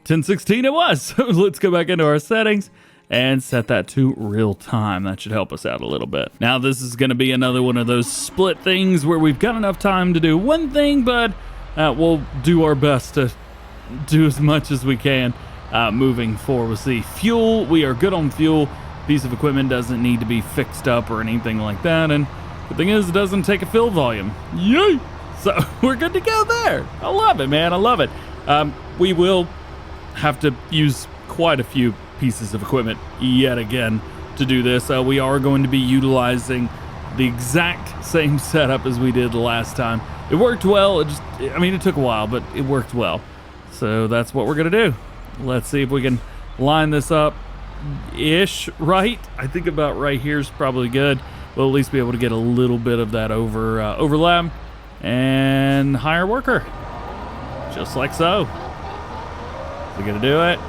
10:16 it was. So let's go back into our settings and set that to real time. That should help us out a little bit. Now this is going to be another one of those split things where we've got enough time to do one thing, but we'll do our best to do as much as we can moving forward. We'll see. Fuel, we are good on fuel. Piece of equipment doesn't need to be fixed up or anything like that. And the thing is, it doesn't take a fill volume. Yay! So we're good to go there. I love it, man. I love it. We will have to use quite a few pieces of equipment yet again to do this. We are going to be utilizing the exact same setup as we did the last time. It worked well. It took a while, but it worked well. So that's what we're going to do. Let's see if we can line this up ish right. I think about right here is probably good. We'll at least be able to get a little bit of that overlap and hire a worker. Just like so. We're gonna do it.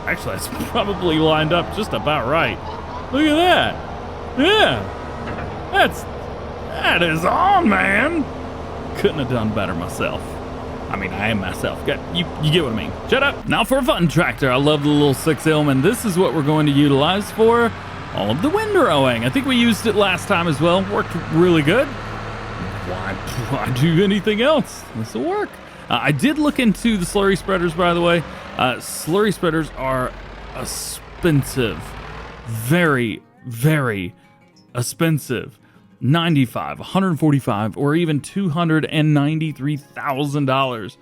Actually, that's probably lined up just about right. Look at that. Yeah. That is on, man. Couldn't have done better myself. I mean, I am myself. You get what I mean. Shut up. Now for a fun tractor. I love the little 6M, and this is what we're going to utilize for all of the windrowing. I think we used it last time as well. Worked really good. Why do anything else? This will work. I did look into the slurry spreaders, by the way. Slurry spreaders are expensive. Very, very expensive. $95, $145, or even $293,000.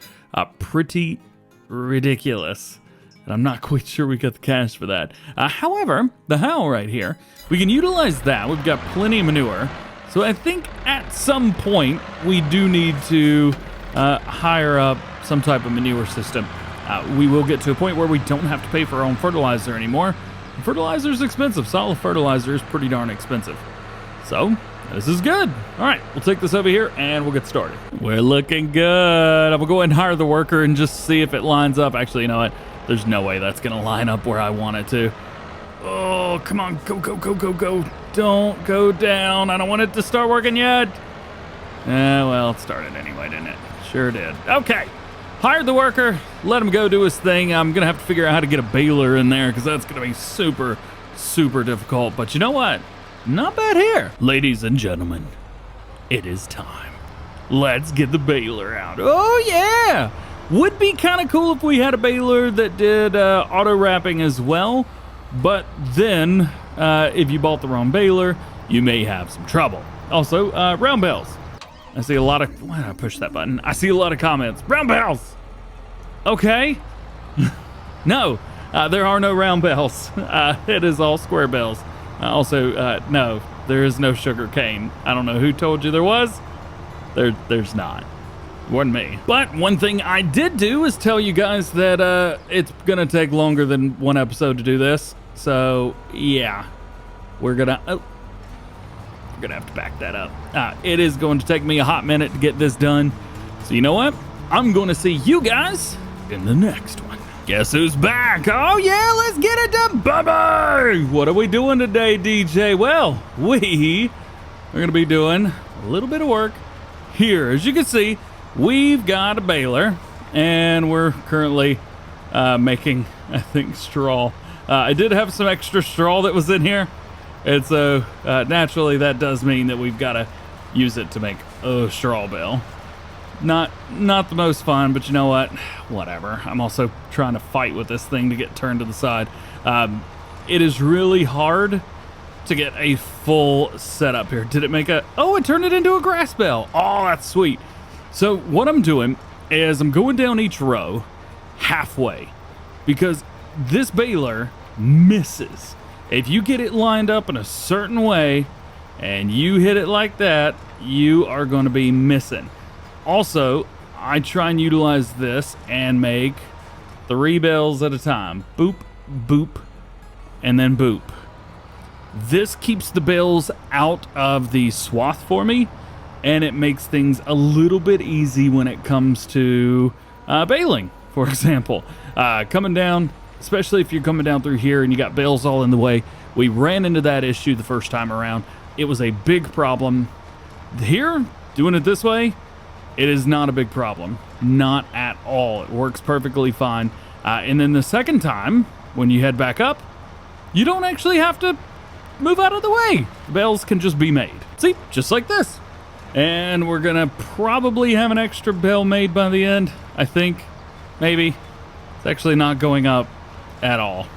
Pretty ridiculous. And I'm not quite sure we got the cash for that. However, the how right here, we can utilize that. We've got plenty of manure. So I think at some point we do need to hire up some type of manure system. We will get to a point where we don't have to pay for our own fertilizer anymore. Fertilizer is expensive. Solid fertilizer is pretty darn expensive. So this is good. All right, we'll take this over here and we'll get started. We're looking good. I'm gonna go ahead and hire the worker and just see if it lines up. Actually, you know what? There's no way that's gonna line up where I want it to. Oh, come on, go, go, go, go, go. Don't go down. I don't want it to start working yet. Well, it started anyway, didn't it? Sure did. Okay, hired the worker, let him go do his thing. I'm gonna have to figure out how to get a baler in there because that's gonna be super, super difficult. But you know what? Not bad here. Ladies and gentlemen, it is time. Let's get the baler out. Oh yeah! Would be kind of cool if we had a baler that did auto wrapping as well. But then, if you bought the wrong baler, you may have some trouble. Also, round bells. I see a lot of, why did I push that button? I see a lot of comments. Brown bells! Okay. No, There are no round bales. It is all square bales. Also, no, there is no sugar cane. I don't know who told you there was. There's not. Wasn't me. But one thing I did do is tell you guys that it's gonna take longer than one episode to do this. So yeah, we're gonna have to back that up. It is going to take me a hot minute to get this done. So you know what? I'm going to see you guys in the next one. Guess who's back? Oh yeah, let's get it done, Bubba! What are we doing today, DJ? Well, we are going to be doing a little bit of work here. As you can see, we've got a baler, and we're currently making, I think, straw. I did have some extra straw that was in here, and so naturally that does mean that we've got to use it to make a straw bale. Not the most fun, but you know what? Whatever. I'm also trying to fight with this thing to get turned to the side. It is really hard to get a full setup here. Did it make a... Oh, it turned it into a grass bale. Oh, that's sweet. So what I'm doing is I'm going down each row halfway because this baler misses. If you get it lined up in a certain way and you hit it like that, you are going to be missing. Also, I try and utilize this and make 3 bales at a time. Boop, boop, and then boop. This keeps the bales out of the swath for me, and it makes things a little bit easy when it comes to baling, for example. Coming down, especially if you're coming down through here and you got bales all in the way. We ran into that issue the first time around. It was a big problem. Here, doing it this way, it is not a big problem. Not at all. It works perfectly fine. And then the second time, when you head back up, you don't actually have to move out of the way. The bales can just be made. See, just like this. And we're gonna probably have an extra bale made by the end, I think. Maybe. It's actually not going up at all.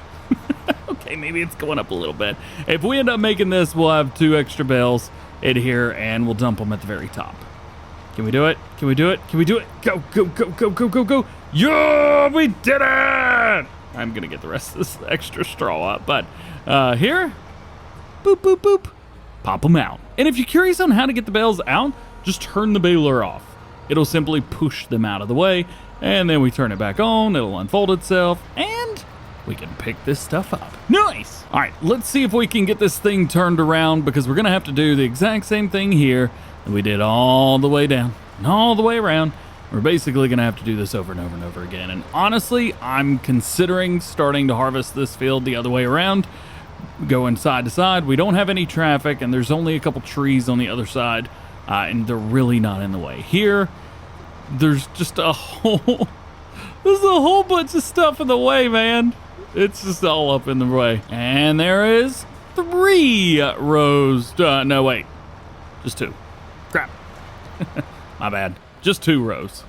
Okay, maybe it's going up a little bit. If we end up making this, we'll have 2 extra bales in here, and we'll dump them at the very top. Can we do it? Can we do it? Can we do it? Go, go, go, go, go, go, go. Yeah, we did it! I'm going to get the rest of this extra straw up, but here, boop, boop, boop, pop them out. And if you're curious on how to get the bales out, just turn the baler off. It'll simply push them out of the way, and then we turn it back on, it'll unfold itself, and we can pick this stuff up. Nice! All right, let's see if we can get this thing turned around, because we're going to have to do the exact same thing here that we did all the way down and all the way around. We're basically going to have to do this over and over and over again. And honestly, I'm considering starting to harvest this field the other way around, going side to side. We don't have any traffic, and there's only a couple trees on the other side, and they're really not in the way. Here, there's just a whole... there's a whole bunch of stuff in the way, man. It's just all up in the way. And there is 3 rows. No, wait. Just 2. Crap. My bad. Just 2 rows.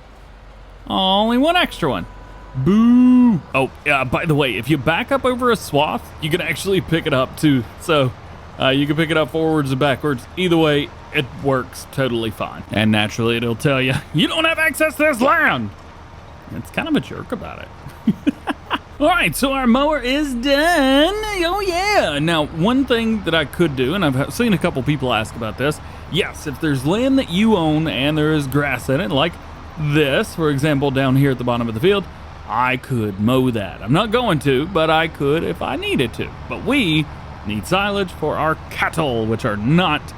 Only 1 extra one. Boo. Oh, yeah, by the way, if you back up over a swath, you can actually pick it up too. So you can pick it up forwards and backwards. Either way, it works totally fine. And naturally, it'll tell you, you don't have access to this land. It's kind of a jerk about it. All right, so our mower is done. Oh, yeah. Now, one thing that I could do, and I've seen a couple people ask about this. Yes, if there's land that you own and there is grass in it, like this, for example, down here at the bottom of the field, I could mow that. I'm not going to, but I could if I needed to. But we need silage for our cattle, which are not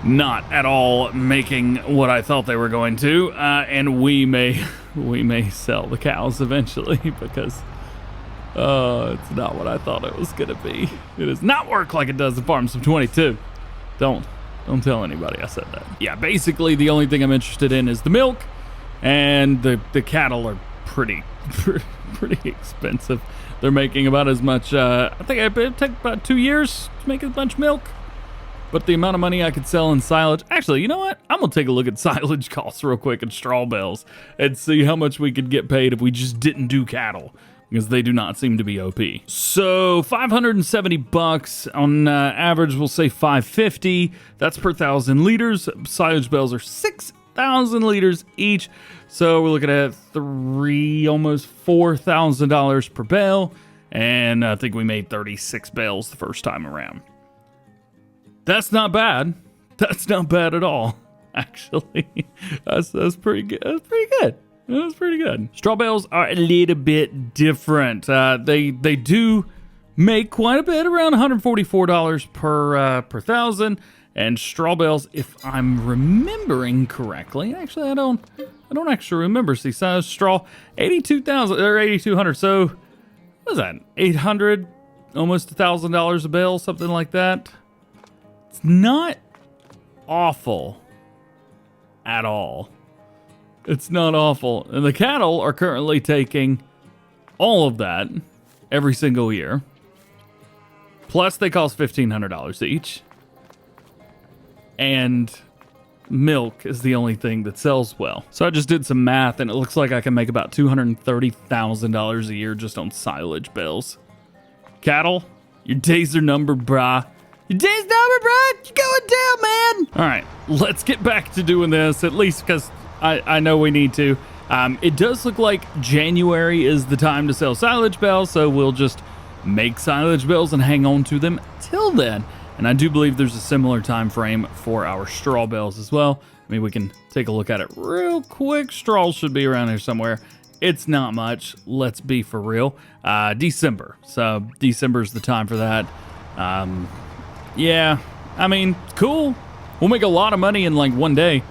at all making what I thought they were going to, and we may sell the cows eventually because it's not what I thought it was gonna be. It does not work like it does in Farm Sim 22. Don't tell anybody I said that. Yeah, basically the only thing I'm interested in is the milk, and the cattle are pretty expensive. They're making about as much. I think it'd take about 2 years to make as much milk. But the amount of money I could sell in silage... Actually, you know what? I'm going to take a look at silage costs real quick and straw bales and see how much we could get paid if we just didn't do cattle, because they do not seem to be OP. So $570 on average, we'll say $550. That's per 1,000 liters. Silage bales are $6 1,000 liters each. So we're looking at almost $4,000 per bale. And I think we made 36 bales the first time around. That's not bad. That's not bad at all, actually. That's pretty good. That's pretty good. That's pretty good. Straw bales are a little bit different. They do make quite a bit, around $144 per thousand. And straw bales, if I'm remembering correctly, actually I don't actually remember. See, size straw, 82,000 or 8,200. So what is that? 800, almost $1,000 a bale, something like that. It's not awful at all. It's not awful. And the cattle are currently taking all of that every single year. Plus they cost $1,500 each. And milk is the only thing that sells well. So I just did some math and it looks like I can make about $230,000 a year just on silage bales. Cattle, your days are numbered, brah. Your day's numbered, brah. You're going down, man. All right, let's get back to doing this, at least because I know we need to. It does look like January is the time to sell silage bales, so we'll just make silage bales and hang on to them till then. And I do believe there's a similar time frame for our straw bales as well. I mean, we can take a look at it real quick. Straw should be around here somewhere. It's not much. Let's be for real. December. So December is the time for that. Yeah, I mean, cool. We'll make a lot of money in like one day.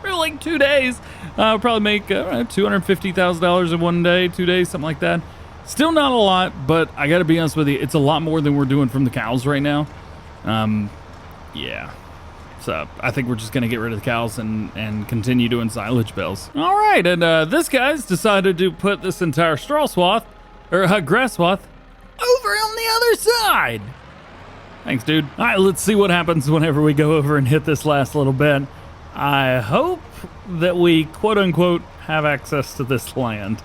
For like 2 days. We'll probably make $250,000 in 1 day, 2 days, something like that. Still not a lot, but I gotta be honest with you, it's a lot more than we're doing from the cows right now. Yeah. So I think we're just gonna get rid of the cows and continue doing silage bales. All right, and this guy's decided to put this entire straw swath, or grass swath, over on the other side. Thanks, dude. All right, let's see what happens whenever we go over and hit this last little bit. I hope that we, quote unquote, have access to this land.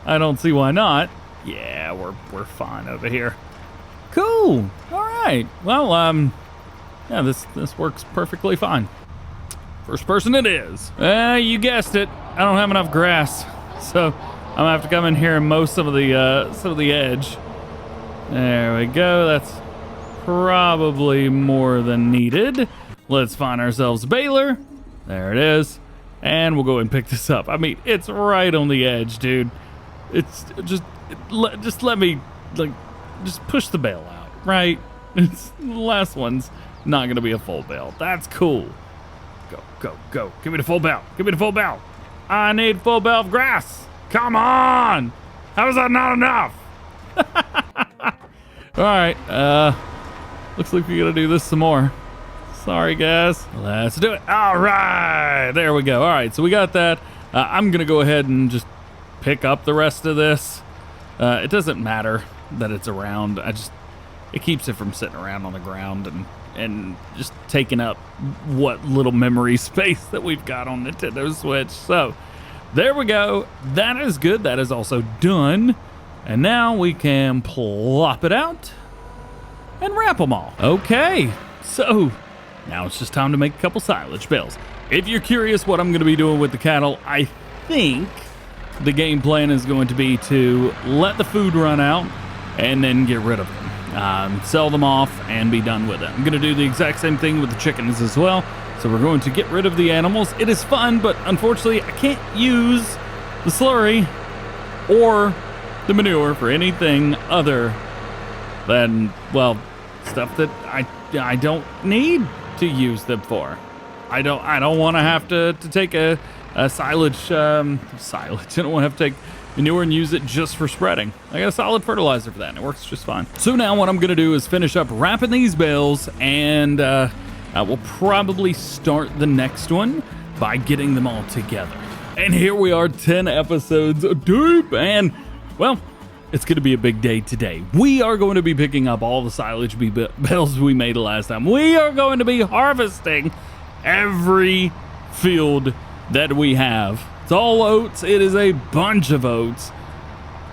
I don't see why not. Yeah, we're fine over here. Cool. All right. Well, yeah, this works perfectly fine. First person it is. You guessed it. I don't have enough grass, so I'm gonna have to come in here and mow some of the edge. There we go. That's probably more than needed. Let's find ourselves a baler. There it is. And we'll go and pick this up. I mean, it's right on the edge, dude. It's just let me, like, just push the bale out, right? It's, the last one's not gonna be a full bale. That's cool. Go, go, go. Give me the full bale. Give me the full bale. I need full bale of grass. Come on. How is that not enough? All right. Looks like we gotta do this some more. Sorry, guys. Let's do it. All right. There we go. All right. So we got that. I'm going to go ahead and just pick up the rest of this. It doesn't matter that it's around. It keeps it from sitting around on the ground and just taking up what little memory space that we've got on Nintendo Switch. So there we go. That is good. That is also done. And now we can plop it out and wrap them all. Okay. So now it's just time to make a couple silage bales. If you're curious what I'm going to be doing with the cattle, I think the game plan is going to be to let the food run out and then get rid of them. Sell them off and be done with it. I'm going to do the exact same thing with the chickens as well. So we're going to get rid of the animals. It is fun, but unfortunately I can't use the slurry or the manure for anything other than, well, stuff that I don't need to use them for. I don't want to have to take a silage. I don't want to have to take manure and use it just for spreading. I got a solid fertilizer for that, and it works just fine. So now what I'm going to do is finish up wrapping these bales, and I will probably start the next one by getting them all together. And here we are, 10 episodes deep, and, well, it's going to be a big day today. We are going to be picking up all the silage bales we made last time. We are going to be harvesting every field that we have. It's all oats. It is a bunch of oats.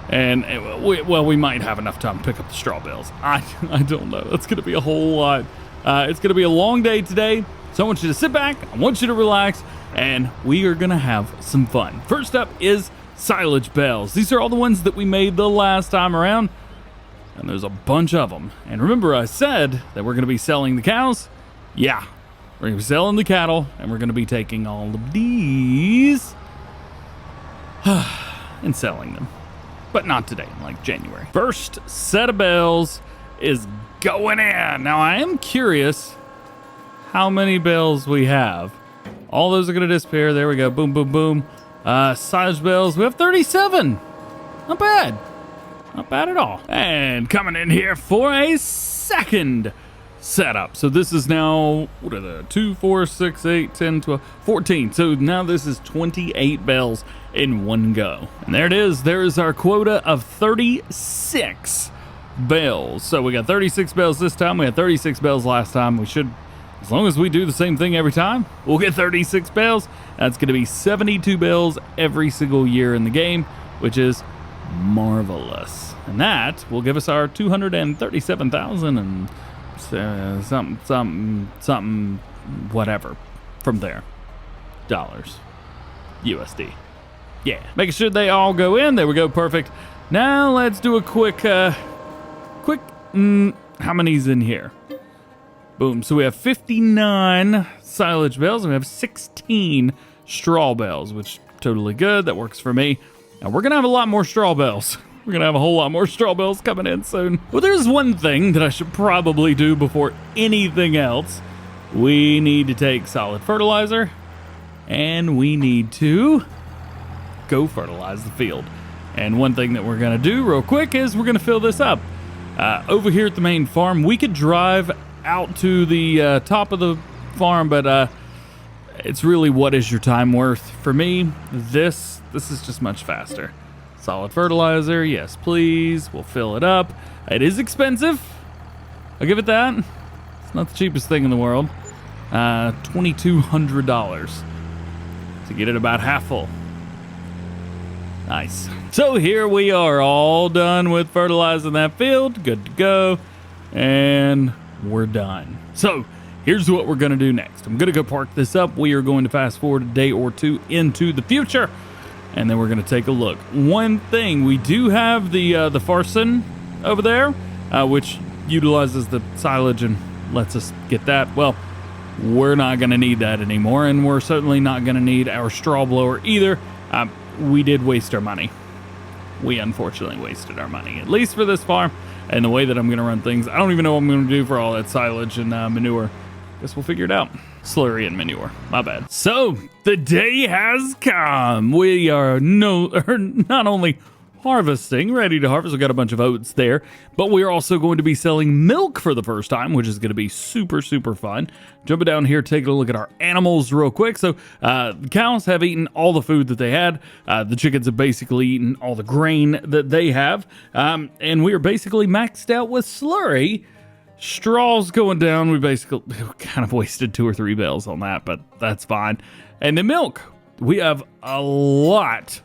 And, we might have enough time to pick up the straw bales. I don't know. It's going to be a whole lot. It's going to be a long day today. So I want you to sit back, I want you to relax, and we are gonna have some fun. First up is silage bales. These are all the ones that we made the last time around, and there's a bunch of them. And remember I said that we're gonna be selling the cows? Yeah, we're gonna be selling the cattle, and we're gonna be taking all of these and selling them. But not today, like January. First set of bales is going in. Now I am curious how many bales we have. All those are gonna disappear. There we go, boom, boom, boom. Silage bales, we have 37. Not bad. Not bad at all. And coming in here for a second setup. So this is now, what are the 2, 4, 6, 8, 10, 12, 14. So now this is 28 bales in one go. And there it is. There is our quota of 36 bales. So we got 36 bales this time. We had 36 bales last time. We should, as long as we do the same thing every time, we'll get 36 bales. That's going to be 72 bales every single year in the game, which is marvelous. And that will give us our 237,000 and something, whatever from there. Dollars. USD. Yeah. Making sure they all go in. There we go. Perfect. Now let's do a quick, how many's in here? Boom. So we have 59 silage bales and we have 16 straw bales, which totally good. That works for me. Now we're going to have a lot more straw bales. We're going to have a whole lot more straw bales coming in soon. Well, there's one thing that I should probably do before anything else. We need to take solid fertilizer and we need to go fertilize the field. And one thing that we're going to do real quick is we're going to fill this up. Over here at the main farm, we could drive out to the top of the farm, but it's really what is your time worth. For me, this is just much faster. Solid fertilizer, yes please. We'll fill it up. It is expensive. I'll give it that. It's not the cheapest thing in the world. $2,200 to get it about half full. Nice. So here we are, all done with fertilizing that field. Good to go. And we're done. So here's what we're gonna do next. I'm gonna go park this up. We are going to fast forward a day or two into the future, and then we're gonna take a look. One thing, we do have the Farson over there, which utilizes the silage and lets us get that. Well, we're not gonna need that anymore, and we're certainly not gonna need our straw blower either. We did waste our money. We unfortunately wasted our money, at least for this farm. And the way that I'm gonna run things, I don't even know what I'm gonna do for all that silage and manure. Guess we'll figure it out. Slurry and manure, my bad. So the day has come. We are not only harvesting, ready to harvest. We've got a bunch of oats there, but we are also going to be selling milk for the first time, which is going to be super, super fun. Jumping down here, taking a look at our animals real quick. So the cows have eaten all the food that they had. The chickens have basically eaten all the grain that they have. And we are basically maxed out with slurry. Straw's going down. We basically kind of wasted 2 or 3 bales on that, but that's fine. And the milk, we have a lot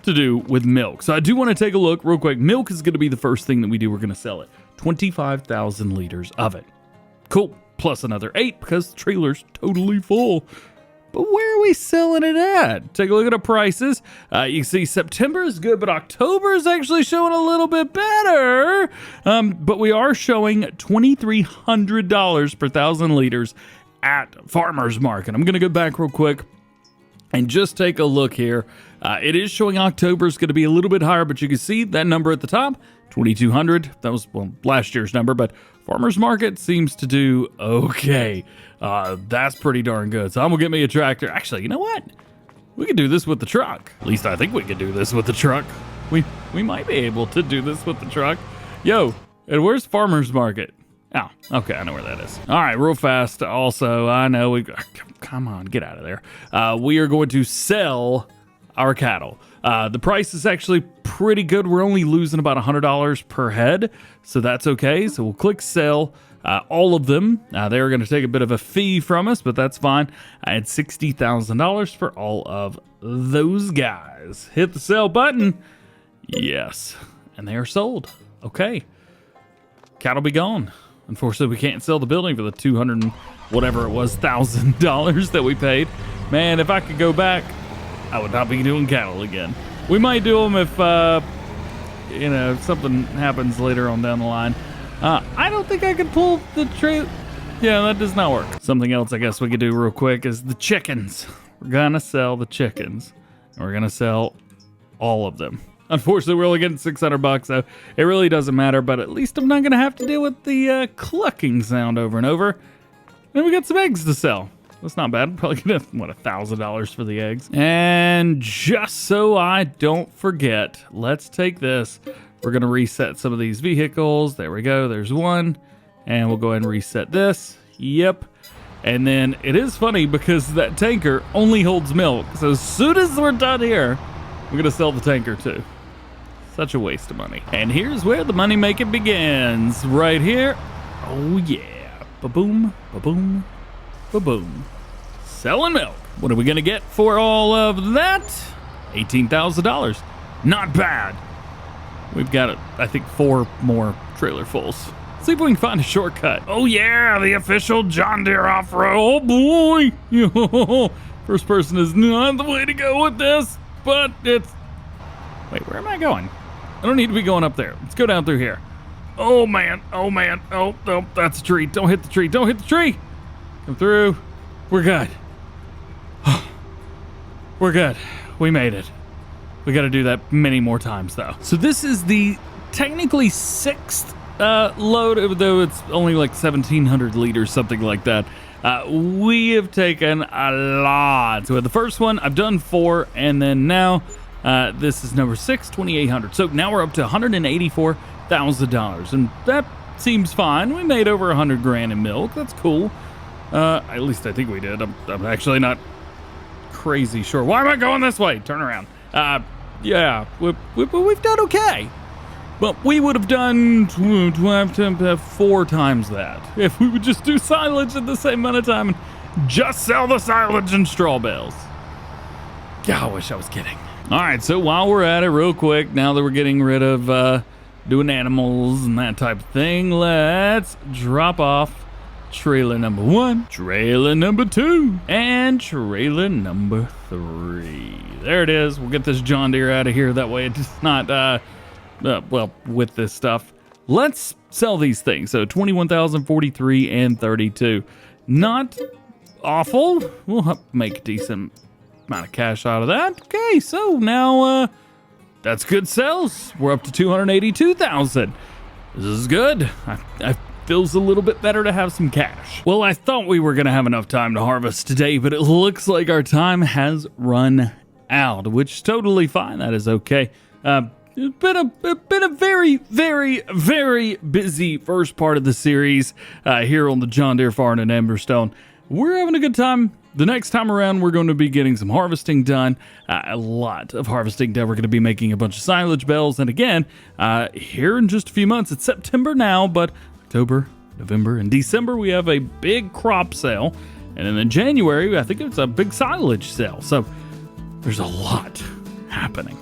to do with milk. So I do want to take a look real quick. Milk is going to be the first thing that we do. We're going to sell it. 25,000 liters of it. Cool. Plus another 8 because the trailer's totally full. But where are we selling it at? Take a look at the prices. You can see September is good, but October is actually showing a little bit better. But we are showing $2,300 per 1,000 liters at Farmer's Market. I'm going to go back real quick and just take a look here. It is showing October is going to be a little bit higher, but you can see that number at the top, 2,200. That was, well, last year's number, but Farmer's Market seems to do okay. That's pretty darn good. So I'm going to get me a tractor. Actually, you know what? We could do this with the truck. At least I think we could do this with the truck. We might be able to do this with the truck. Yo, and where's Farmer's Market? Oh, okay, I know where that is. All right, real fast. Also, I know we... Come on, get out of there. We are going to sell our cattle. The price is actually pretty good. We're only losing about $100 per head, so that's okay. So we'll click sell. All of them. They're going to take a bit of a fee from us, but that's fine. I had $60,000 for all of those guys. Hit the sell button. Yes, and they are sold. Okay. Cattle be gone. Unfortunately, we can't sell the building for the 200 and whatever it was, $1,000 that we paid. Man, if I could go back, I would not be doing cattle again. We might do them if, you know, something happens later on down the line. I don't think I could pull the trailer. Yeah, that does not work. Something else I guess we could do real quick is the chickens. We're gonna sell the chickens. And we're gonna sell all of them. Unfortunately, we're only getting $600, so it really doesn't matter, but at least I'm not gonna have to deal with the clucking sound over and over. And we got some eggs to sell. That's not bad. Probably gonna, what, $1,000 for the eggs. And just so I don't forget, let's take this. We're gonna reset some of these vehicles. There we go, there's one. And we'll go ahead and reset this. Yep. And then it is funny because that tanker only holds milk. So as soon as we're done here, we're gonna sell the tanker too. Such a waste of money. And here's where the money making begins. Right here. Oh yeah. Ba-boom, ba-boom, ba-boom. Selling milk. What are we gonna get for all of that? $18,000. Not bad. We've got, I think, 4 more trailer fulls. See if we can find a shortcut. Oh yeah, the official John Deere off-road. Oh boy. First person is not the way to go with this, but it's... Wait, where am I going? I don't need to be going up there. Let's go down through here. Oh man, oh man. Oh, no, that's a tree. Don't hit the tree, don't hit the tree. Come through. We're good. We're good. We made it. We gotta do that many more times though. So this is the technically 6th load, though it's only like 1,700 liters, something like that. We have taken a lot. So the first one, I've done 4, and then now this is number 6, 2,800. So now we're up to $184,000, and that seems fine. We made over 100 grand in milk. That's cool. At least I think we did. I'm actually not crazy sure. Why am I going this way? Turn around. Yeah, we've done okay. But we would have done 4 times that if we would just do silage at the same amount of time and just sell the silage and straw bales. God, I wish I was kidding. All right, so while we're at it real quick, now that we're getting rid of doing animals and that type of thing, let's drop off trailer number 1, trailer number 2, and trailer number 3. There it is. We'll get this John Deere out of here. That way it's not... well, with this stuff, let's sell these things. So 21,043 and 32. Not awful. We'll make a decent amount of cash out of that. Okay, so now that's good sales. We're up to 282,000. This is good. I feels a little bit better to have some cash. Well, I thought we were gonna have enough time to harvest today, but it looks like our time has run out, which is totally fine. That is okay. It's been a very, very, very busy first part of the series here on the John Deere farm in Amberstone. We're having a good time. The next time around, we're going to be getting some harvesting done, a lot of harvesting done. We're going to be making a bunch of silage bales, and again, here in just a few months, it's September now, but October, November, and December, we have a big crop sale, and then in January, I think it's a big silage sale, so there's a lot happening.